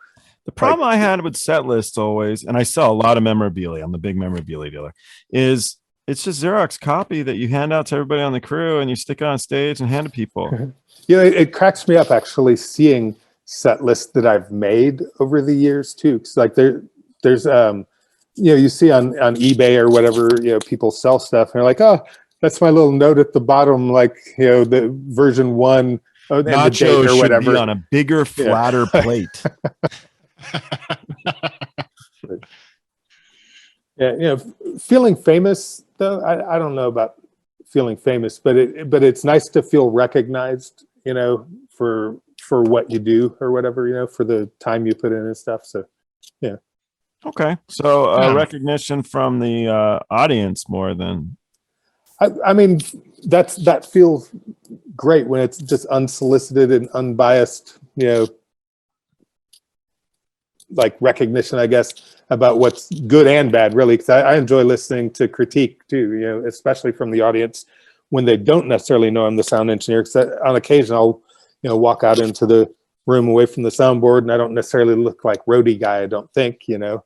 problem I had with set lists always, and I sell a lot of memorabilia, I'm a big memorabilia dealer, is it's just Xerox copy that you hand out to everybody on the crew and you stick it on stage and hand to people. It cracks me up actually seeing set lists that I've made over the years too. Cause like there's you see on eBay or whatever, people sell stuff and they're like, oh, that's my little note at the bottom, like, the version 1 and the date or whatever. Should be on a bigger, flatter plate. Yeah, feeling famous though, I don't know about feeling famous, but it's nice to feel recognized, for what you do or whatever, for the time you put in and stuff. So, yeah. Okay, so recognition from the audience more than. I mean, that feels great when it's just unsolicited and unbiased, like recognition, I guess, about what's good and bad, really, because I enjoy listening to critique too, especially from the audience when they don't necessarily know I'm the sound engineer. Because on occasion I'll, walk out into the room away from the soundboard and I don't necessarily look like roadie guy, I don't think, and I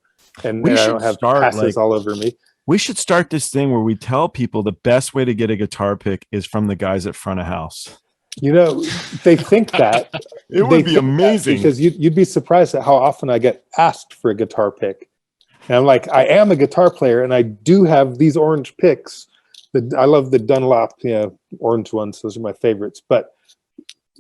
don't have passes all over me. We should start this thing where we tell people the best way to get a guitar pick is from the guys at front of house. They think that. It would be amazing. Because you'd be surprised at how often I get asked for a guitar pick. And I'm like, I am a guitar player and I do have these orange picks. I love the Dunlop, orange ones. Those are my favorites. But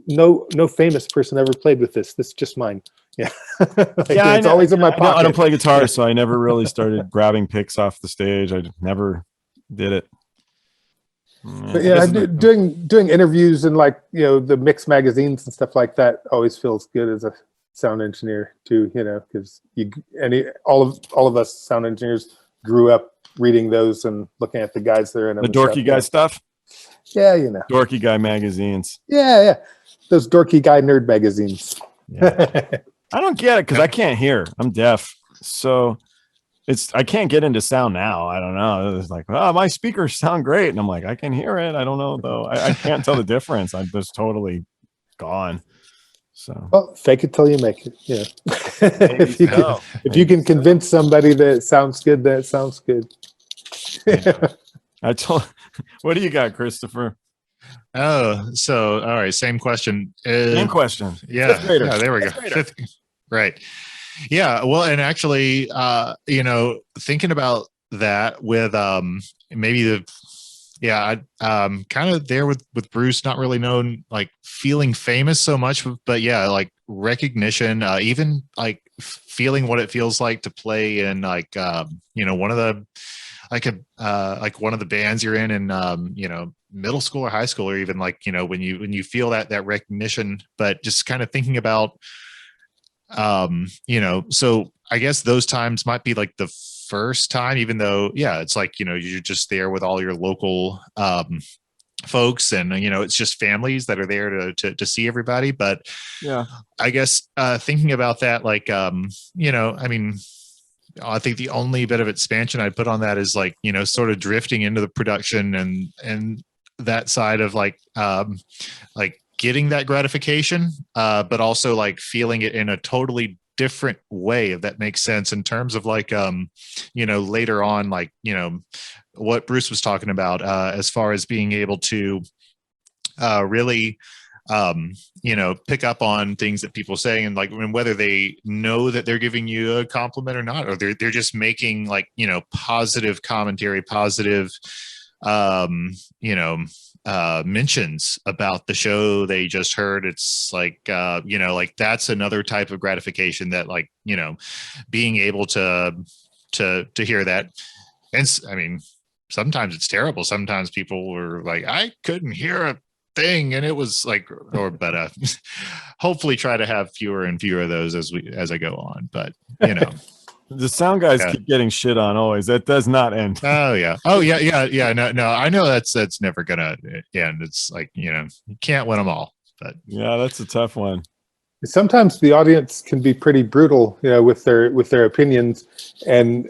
no famous person ever played with this. This is just mine. Yeah. It's always in my pocket. I don't play guitar, so I never really started grabbing picks off the stage. I never did it. But doing interviews and the mix magazines and stuff like that always feels good as a sound engineer too, because all of us sound engineers grew up reading those and looking at the guys there and the dorky guy stuff. Yeah, dorky guy magazines. Yeah, those dorky guy nerd magazines. Yeah. I don't get it because I can't hear. I'm deaf, so I can't get into sound now. I don't know. It's like, oh, my speakers sound great, and I'm like, I can hear it. I don't know though. I can't tell the difference. I'm just totally gone. So, well, fake it till you make it. Yeah. if you can convince somebody that it sounds good, that it sounds good. Yeah. What do you got, Christopher? Oh, so all right, same question. Same question. Yeah, there we go. Right. Yeah. Well, and actually, thinking about that with maybe kind of there with Bruce, not really known, like feeling famous so much, but yeah, like recognition, even like feeling what it feels like to play in like one of the like one of the bands you're in middle school or high school, or even like when you feel that recognition. But just kind of thinking about so I guess those times might be like the first time, even though it's like you're just there with all your local folks, and it's just families that are there to see everybody. But I guess thinking about that, like I mean, I think the only bit of expansion I'd put on that is like, sort of drifting into the production and that side of like getting that gratification, but also like feeling it in a totally different way, if that makes sense, in terms of like, later on, like, what Bruce was talking about, as far as being able to really, pick up on things that people say, and like whether they know that they're giving you a compliment or not, or they're just making like, positive commentary, positive mentions about the show they just heard. It's like, like that's another type of gratification that, like, being able to hear that. And I mean, sometimes it's terrible. Sometimes people were like, I couldn't hear a thing, and it was like, but hopefully try to have fewer and fewer of those as I go on. But the sound guys keep getting shit on always. That does not end. Oh yeah. No. I know that's never gonna end. It's like, you can't win them all. But yeah, that's a tough one. Sometimes the audience can be pretty brutal, with their opinions, and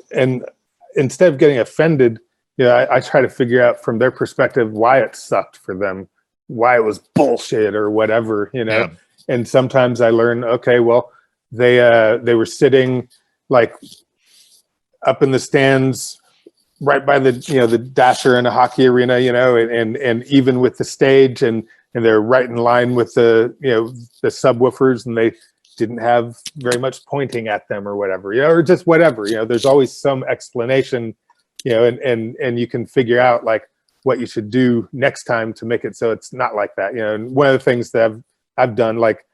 instead of getting offended, I try to figure out from their perspective why it sucked for them, why it was bullshit or whatever, Yeah. And sometimes I learn, okay, well, they were sitting like up in the stands right by the the dasher in a hockey arena, and even with the stage, and they're right in line with the the subwoofers, and they didn't have very much pointing at them or whatever, or just whatever, there's always some explanation, and you can figure out like what you should do next time to make it so it's not like that. And one of the things that I've done, like,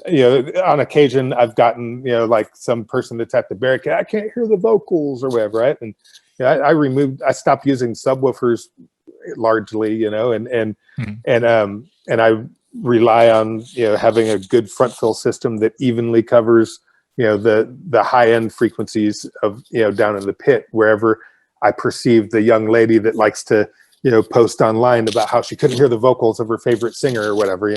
on occasion I've gotten, like some person that's at the barricade, I can't hear the vocals or whatever, right? And I stopped using subwoofers largely, and I rely on having a good front fill system that evenly covers the high end frequencies of down in the pit, wherever I perceive the young lady that likes to post online about how she couldn't hear the vocals of her favorite singer or whatever,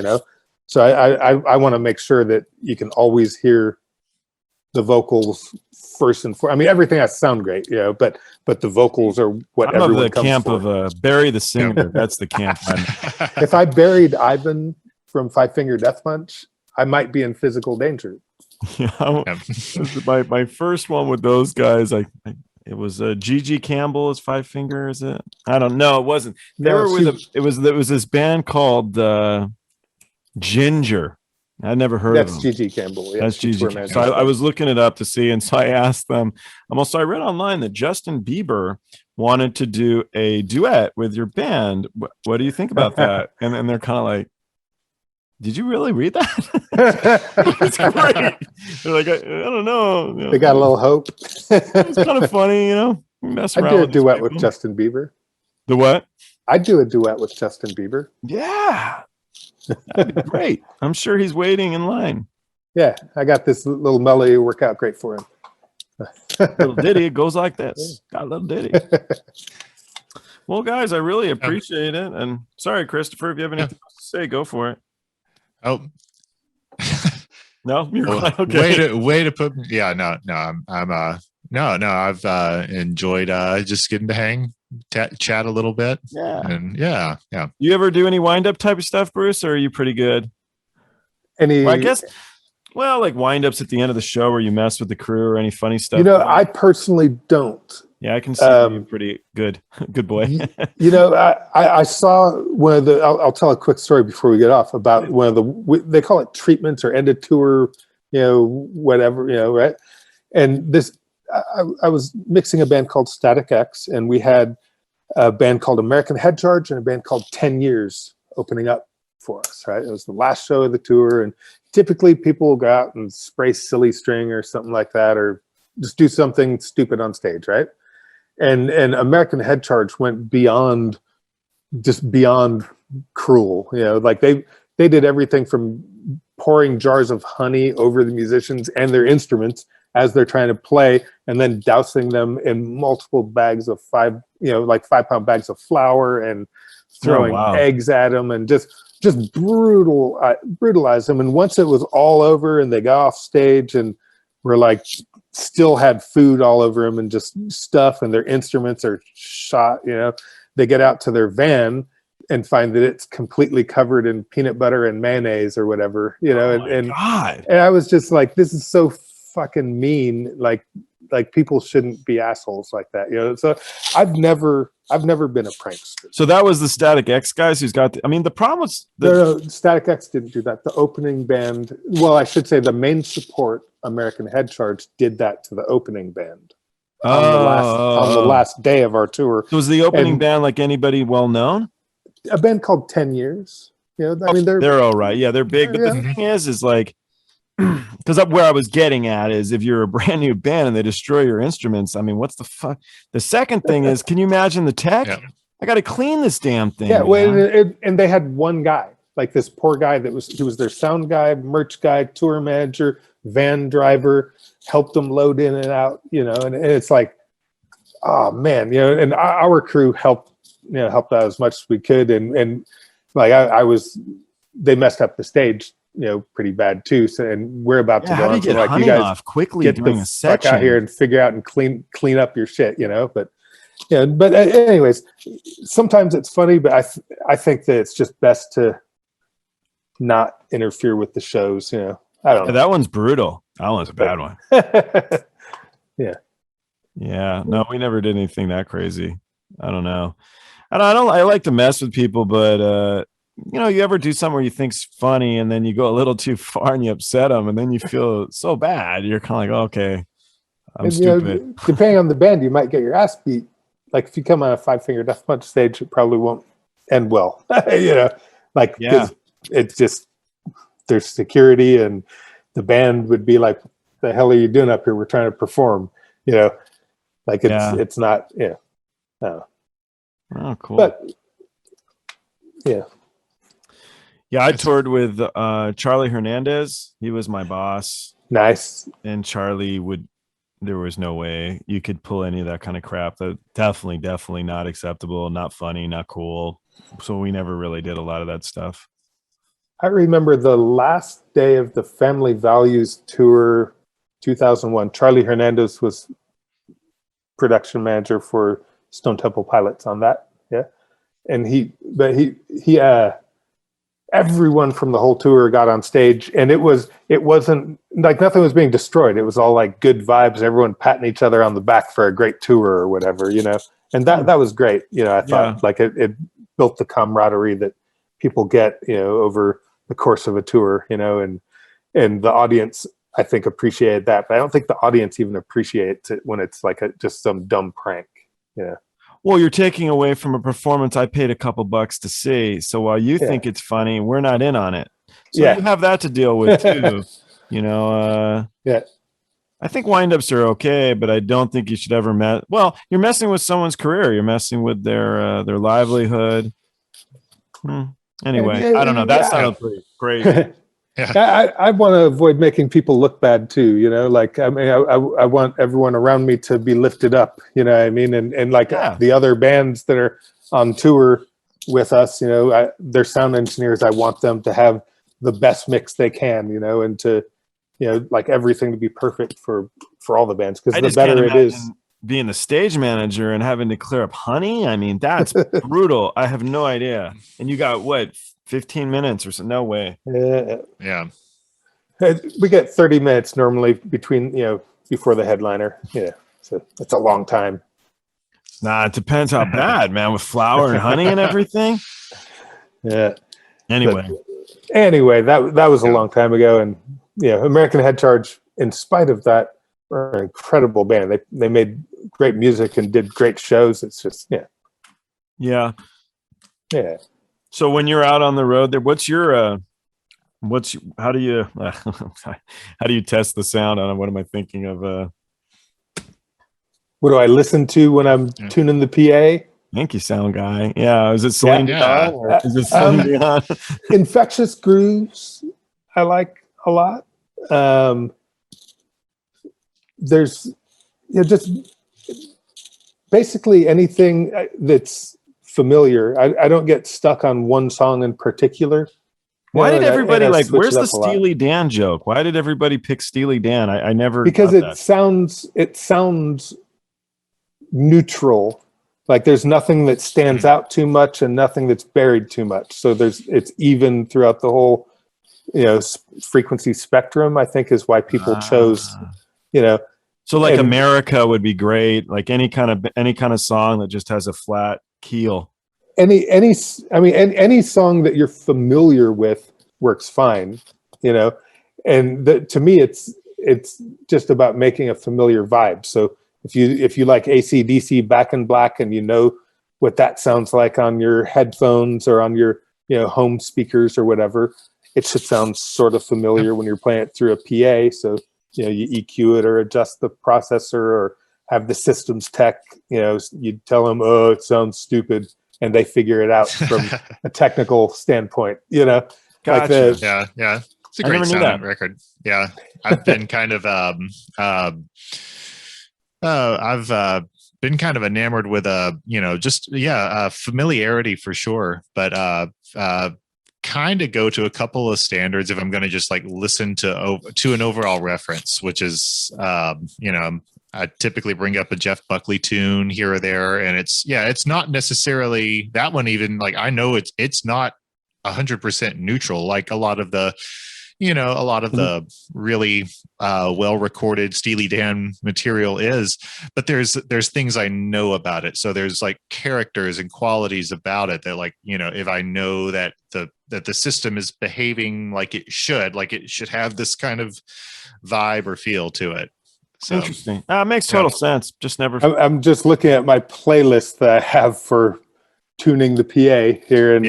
So I want to make sure that you can always hear the vocals first and foremost. I mean, everything has to sound great, but the vocals are what I'm everyone of the comes camp for. of bury the singer. That's the camp. If I buried Ivan from Five Finger Death Punch, I might be in physical danger. Yeah, my first one with those guys, it was Gigi Campbell as Five Finger, is it? I don't know. It wasn't. They were with it was this band called Ginger. I never heard of them. That's Gigi Campbell. Yeah, that's Gigi Campbell. So I was looking it up to see, and so I asked them. So I read online that Justin Bieber wanted to do a duet with your band. What do you think about that? And they're kind of like, did you really read that? It's great. They're like, I don't know. They got a little hope. It's kind of funny, Mess around I'd do a duet with Justin Bieber. The what? I'd do a duet with Justin Bieber. Yeah. That'd be great. I'm sure he's waiting in line. Yeah, I got this little melody work out great for him. Little ditty, it goes like this. Got a little ditty. Well, guys, I really appreciate it. And sorry, Christopher, if you have anything else to say, go for it. Oh. No, you're okay. Way to put. Yeah, no. I've enjoyed just getting to hang, chat a little bit. Yeah, and yeah. You ever do any wind up type of stuff, Bruce, or are you pretty good? I guess. Well, like wind ups at the end of the show where you mess with the crew or any funny stuff. I personally don't. Yeah, I can see you're pretty good. Good boy. I saw one of the. I'll tell a quick story before we get off about one of the. They call it treatments or end of tour, whatever, right? And this, I was mixing a band called Static X, and we had a band called American Head Charge and a band called 10 Years opening up for us. Right, it was the last show of the tour, and typically people will go out and spray silly string or something like that, or just do something stupid on stage, right? And American Head Charge went beyond cruel. Like they did everything from pouring jars of honey over the musicians and their instruments as they're trying to play, and then dousing them in multiple bags of 5-pound bags of flour and throwing eggs at them, and just brutalize them. And once it was all over and they got off stage and were like still had food all over them and just stuff, and their instruments are shot, they get out to their van and find that it's completely covered in peanut butter and mayonnaise or whatever, and I was just like, this is so fucking mean. Like people shouldn't be assholes like that, So I've never been a prankster. So that was the Static X guys who's got. The problem was no, Static X didn't do that. The opening band, well, I should say the main support, American Head Charge, did that to the opening band. on the last day of our tour. So was the opening band like anybody well known? A band called 10 Years. You know, I mean, they're all right. Yeah, they're big. But the thing is like, because where I was getting at is if you're a brand new band and they destroy your instruments, I mean, what's the fuck? The second thing is, can you imagine the tech? Yeah. I got to clean this damn thing. Yeah, well, and they had one guy, like this poor guy he was their sound guy, merch guy, tour manager, van driver, helped them load in and out, you know, and it's like, oh man, you know, and our crew helped out as much as we could, and like they messed up the stage, you know, pretty bad too. So, and we're about to go on. So like, you guys off quickly get during the fuck out here and figure out and clean up your shit, you know. But yeah, but anyways, sometimes it's funny, but I think that it's just best to not interfere with the shows, you know. I don't know. That one's brutal. That one's a bad one. Yeah. Yeah. No, we never did anything that crazy. I don't know. I like to mess with people, but you know, you ever do something where you think's funny and then you go a little too far and you upset them and then you feel so bad. You're kind of like, okay, I'm stupid. You know, depending on the band, you might get your ass beat. Like if you come on a 5-finger death punch stage, it probably won't end well. You know, like it's just there's security and the band would be like, "The hell are you doing up here? We're trying to perform." You know, like it's not. Yeah. Oh, cool. But yeah. Yeah, I toured with Charlie Hernandez. He was my boss. Nice. And Charlie there was no way you could pull any of that kind of crap. That definitely not acceptable, not funny, not cool. So we never really did a lot of that stuff. I remember the last day of the Family Values Tour 2001. Charlie Hernandez was production manager for Stone Temple Pilots on that. Yeah. And he everyone from the whole tour got on stage, and it wasn't like nothing was being destroyed. It was all like good vibes, everyone patting each other on the back for a great tour or whatever, you know. And that was great. You know, I thought like it built the camaraderie that people get, you know, over the course of a tour, you know, and the audience, I think, appreciated that. But I don't think the audience even appreciates it when it's like just some dumb prank, you know. Well, you're taking away from a performance I paid a couple bucks to see. So while you think it's funny, we're not in on it. So you have that to deal with too. You know, I think windups are okay, but I don't think you should ever mess. Well, you're messing with someone's career. You're messing with their livelihood. Anyway, I don't know. That sounds pretty crazy. Yeah. I want to avoid making people look bad too, you know, like, I mean, I want everyone around me to be lifted up, you know what I mean? And like the other bands that are on tour with us, you know, they're sound engineers. I want them to have the best mix they can, you know, and to, you know, like everything to be perfect for all the bands. Cause the better it is. Being the stage manager and having to clear up honey. I mean, that's brutal. I have no idea. And you got what? 15 minutes or so? No way. Yeah. We get 30 minutes normally between, you know, before the headliner. Yeah. So it's a long time. Nah, it depends how bad, man, with flour and honey and everything. Yeah. Anyway, that was a long time ago. And, you know, American Head Charge, in spite of that, are an incredible band. They made great music and did great shows. It's just, Yeah. So when you're out on the road there, how do you test the sound? I don't know, what am I thinking of? What do I listen to when I'm tuning the PA? Thank you, sound guy. Yeah. Is it Celine Dion? Or is it Celine Dion? Infectious Grooves I like a lot. There's just basically anything that's familiar. I don't get stuck on one song in particular. Why did everybody where's the Steely Dan joke? Why did everybody pick Steely Dan? I never, because it sounds neutral. Like there's nothing that stands out too much and nothing that's buried too much. So it's even throughout the whole, you know, frequency spectrum, I think, is why people chose, you know. So like America would be great. Like any kind of song that just has a flat keel. Any song that you're familiar with works fine, you know. And to me, it's just about making a familiar vibe. So if you like AC/DC Back in Black and you know what that sounds like on your headphones or on your home speakers or whatever, it should sound sort of familiar when you're playing it through a PA. So you EQ it or adjust the processor or have the systems tech, you tell them, oh, it sounds stupid, and they figure it out from a technical standpoint. Gotcha. Like Yeah. It's a great sounding record. Yeah, I've been kind of I've been kind of enamored with familiarity for sure, but kind of go to a couple of standards if I'm going to just like listen to an overall reference, which is I typically bring up a Jeff Buckley tune here or there, and it's not necessarily that one. Even like I know it's not 100% neutral, like a lot of the really well recorded Steely Dan material is, but there's things I know about it. So there's like characters and qualities about it that, like, if I know that the system is behaving like it should have this kind of vibe or feel to it. So interesting. It makes total sense. Just never. I'm just looking at my playlist that I have for tuning the PA here, and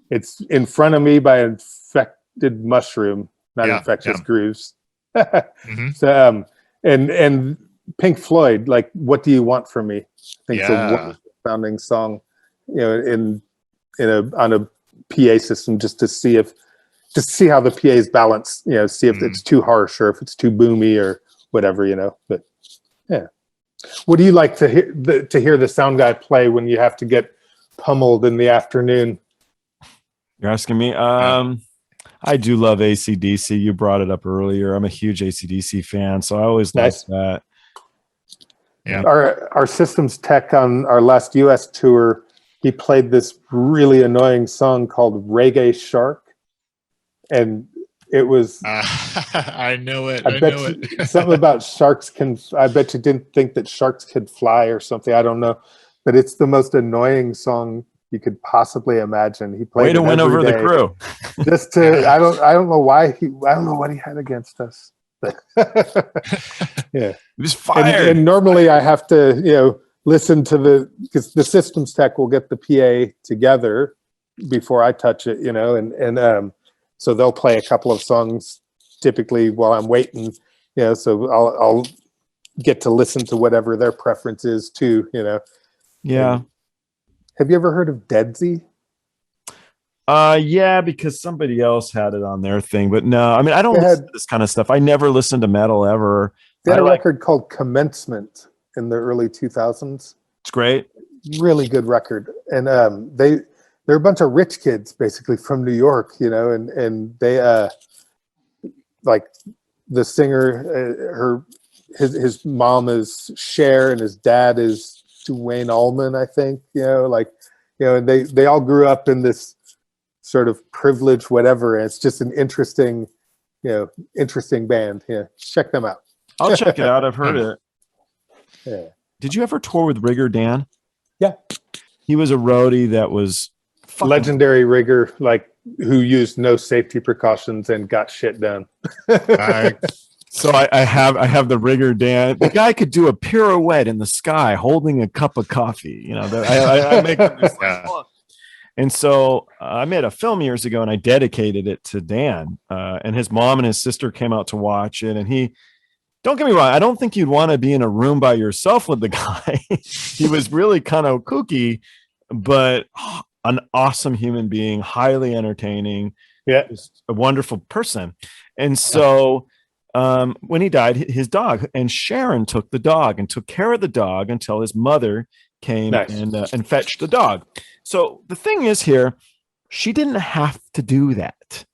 it's in front of me by Infected Mushroom, not Infectious Grooves. Mm-hmm. So, and Pink Floyd, like, What Do You Want From Me? I think it's a wonderful sounding song, on a PA system, just to see how the PA is balanced, see if it's too harsh or if it's too boomy or whatever, But yeah, what do you like to hear the sound guy play when you have to get pummeled in the afternoon? You're asking me? I do love AC/DC. You brought it up earlier. I'm a huge AC/DC fan, so I always like that. Yeah. Our systems tech on our last US tour, he played this really annoying song called Reggae Shark, and it was I know it. I bet you something about sharks I bet you didn't think that sharks could fly or something. I don't know, but it's the most annoying song you could possibly imagine. He played. Way to win over the crew. Just to, I don't know why I don't know what he had against us. Yeah, he was fired. And normally I have to listen to because the systems tech will get the PA together before I touch it, and so they'll play a couple of songs typically while I'm waiting, so I'll get to listen to whatever their preference is too, Yeah. And have you ever heard of Deadsy? Yeah, because somebody else had it on their thing, but no, I mean, I don't listen to this kind of stuff. I never listened to metal ever. They had a record called Commencement in the early 2000s. It's great. Really good record. And they're a bunch of rich kids basically from New York, and they like the singer, his mom is Cher and his dad is Duane Allman, I think, and they all grew up in this sort of privilege, whatever. And it's just an interesting band. Yeah. Check them out. I'll check it out. I've heard it. Yeah. Did you ever tour with Rigger Dan? Yeah. He was a roadie that was legendary rigger, like who used no safety precautions and got shit done. So I have the Rigger Dan. The guy could do a pirouette in the sky holding a cup of coffee. I make him do And so I made a film years ago and I dedicated it to Dan. And his mom and his sister came out to watch it. And don't get me wrong, I don't think you'd want to be in a room by yourself with the guy. He was really kind of kooky, but an awesome human being, highly entertaining. Yeah. Just a wonderful person. And so when he died, his dog, and Sharon took the dog and took care of the dog until his mother came and fetched the dog. So the thing is here, she didn't have to do that,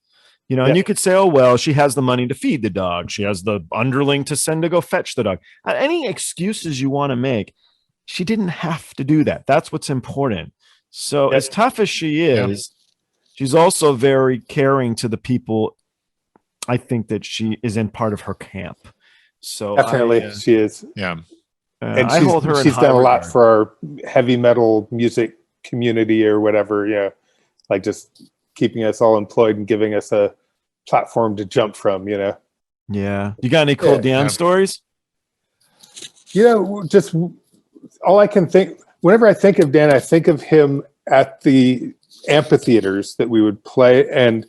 and you could say, oh, well, she has the money to feed the dog. She has the underling to send to go fetch the dog. Any excuses you want to make, she didn't have to do that. That's what's important. So as tough as she is, she's also very caring to the people. I think that she is in part of her camp. So definitely she is. Yeah. And I hold her. She's done a lot for our heavy metal music community or whatever. Yeah. Like just keeping us all employed and giving us a platform to jump from, Yeah. You got any cool Dan stories? Just all I can think, whenever I think of Dan, I think of him at the amphitheaters that we would play and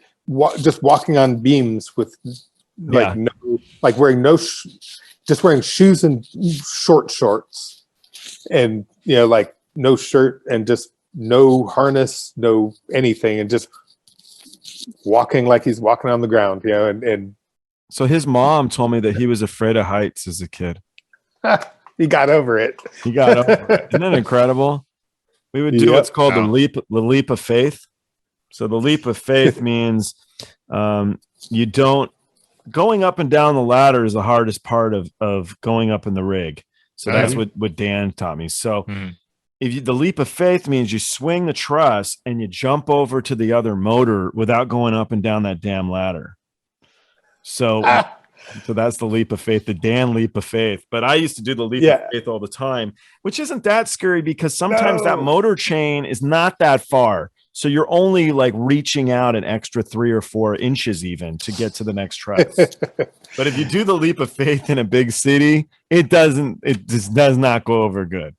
just walking on beams with just wearing shoes and short shorts and, like no shirt and just no harness, no anything, and just walking like he's walking on the ground, and so his mom told me that he was afraid of heights as a kid. He got over it. Isn't that incredible? We would do what's called the leap of faith. So the leap of faith means going up and down the ladder is the hardest part of going up in the rig. So that's what Dan taught me. So the leap of faith means you swing the truss and you jump over to the other motor without going up and down that damn ladder. So that's the leap of faith, the Dan leap of faith. But I used to do the leap of faith all the time, which isn't that scary because sometimes that motor chain is not that far. So you're only like reaching out an extra 3 or 4 inches even to get to the next truss. But if you do the leap of faith in a big city, it just does not go over good.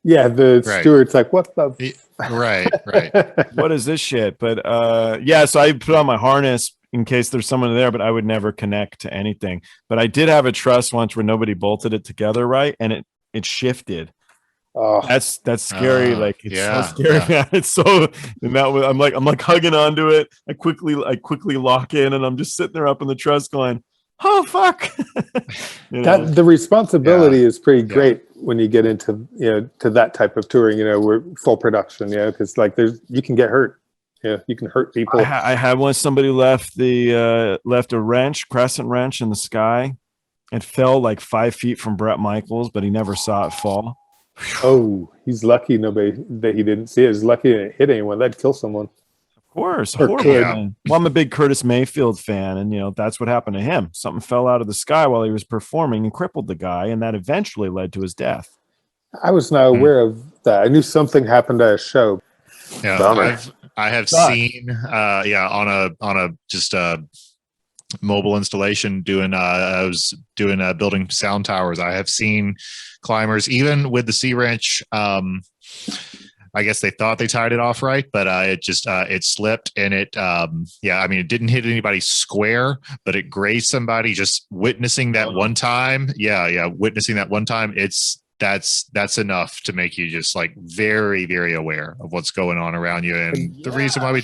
Yeah, the steward's like, what the? Right. What is this shit? But so I put on my harness in case there's someone there, but I would never connect to anything. But I did have a truss once where nobody bolted it together right, and it shifted. Oh, that's scary. Like it's so scary. Yeah. It's so. And that was, I'm like hugging onto it. I quickly lock in, and I'm just sitting there up in the truss going, oh fuck. The responsibility is pretty great when you get into to that type of touring. We're full production. Because you can get hurt. You can hurt people. I had once somebody left a crescent wrench in the sky. It fell like 5 feet from Bret Michaels, but he never saw it fall. Oh, he's lucky that he didn't see it. He's lucky it didn't hit anyone. That'd kill someone. Of course. Well, I'm a big Curtis Mayfield fan, and that's what happened to him. Something fell out of the sky while he was performing and crippled the guy, and that eventually led to his death. I was not aware of that. I knew something happened at a show. Yeah, I have seen on a just a mobile installation I was doing building sound towers. I have seen climbers even with the C wrench. I guess they thought they tied it off right, but it slipped and it it didn't hit anybody square, but it grazed somebody. Just witnessing that one time, witnessing that one time, that's enough to make you just like very, very aware of what's going on around you. And the reason why we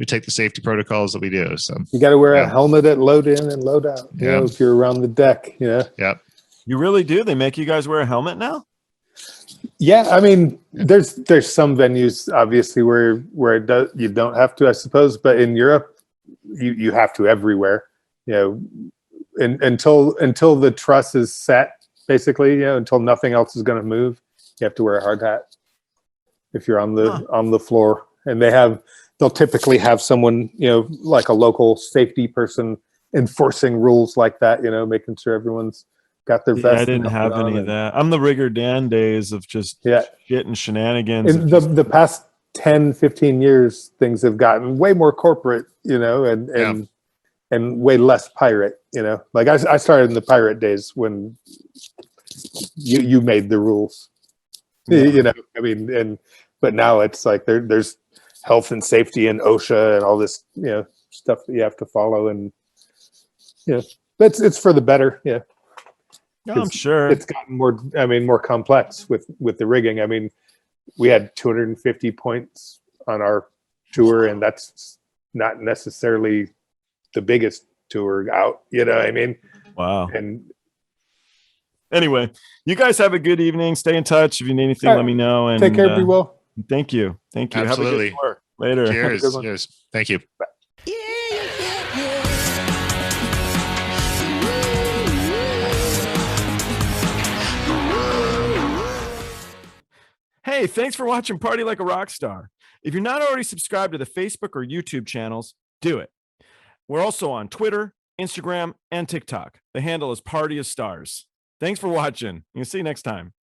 take the safety protocols that we do. So you got to wear a helmet at load in and load out, if you're around the deck, Yep. You really do? They make you guys wear a helmet now? Yeah. I mean, there's some venues obviously where you don't have to, I suppose, but in Europe you have to everywhere, until the truss is set. Basically, until nothing else is going to move, you have to wear a hard hat if you're on the floor. And they'll typically have someone, like a local safety person enforcing rules like that, making sure everyone's got their vest. I didn't have any of that. I'm the Rigger Dan days of just shit and shenanigans. In the past 10, 15 years, things have gotten way more corporate, and way less pirate, like I started in the pirate days when you made the rules, but now it's like there's health and safety and OSHA and all this, stuff that you have to follow. And, it's for the better. Yeah. No, I'm sure it's gotten more complex with the rigging. I mean, we had 250 points on our tour, and that's not necessarily the biggest tour out, Wow. And anyway, you guys have a good evening. Stay in touch. If you need anything, let me know. And take care, be well. Thank you. Absolutely. Have a good tour. Later. Cheers. Cheers. Thank you. Bye. Hey, thanks for watching Party Like a Rockstar. If you're not already subscribed to the Facebook or YouTube channels, do it. We're also on Twitter, Instagram, and TikTok. The handle is Party of Stars. Thanks for watching. We'll see you next time.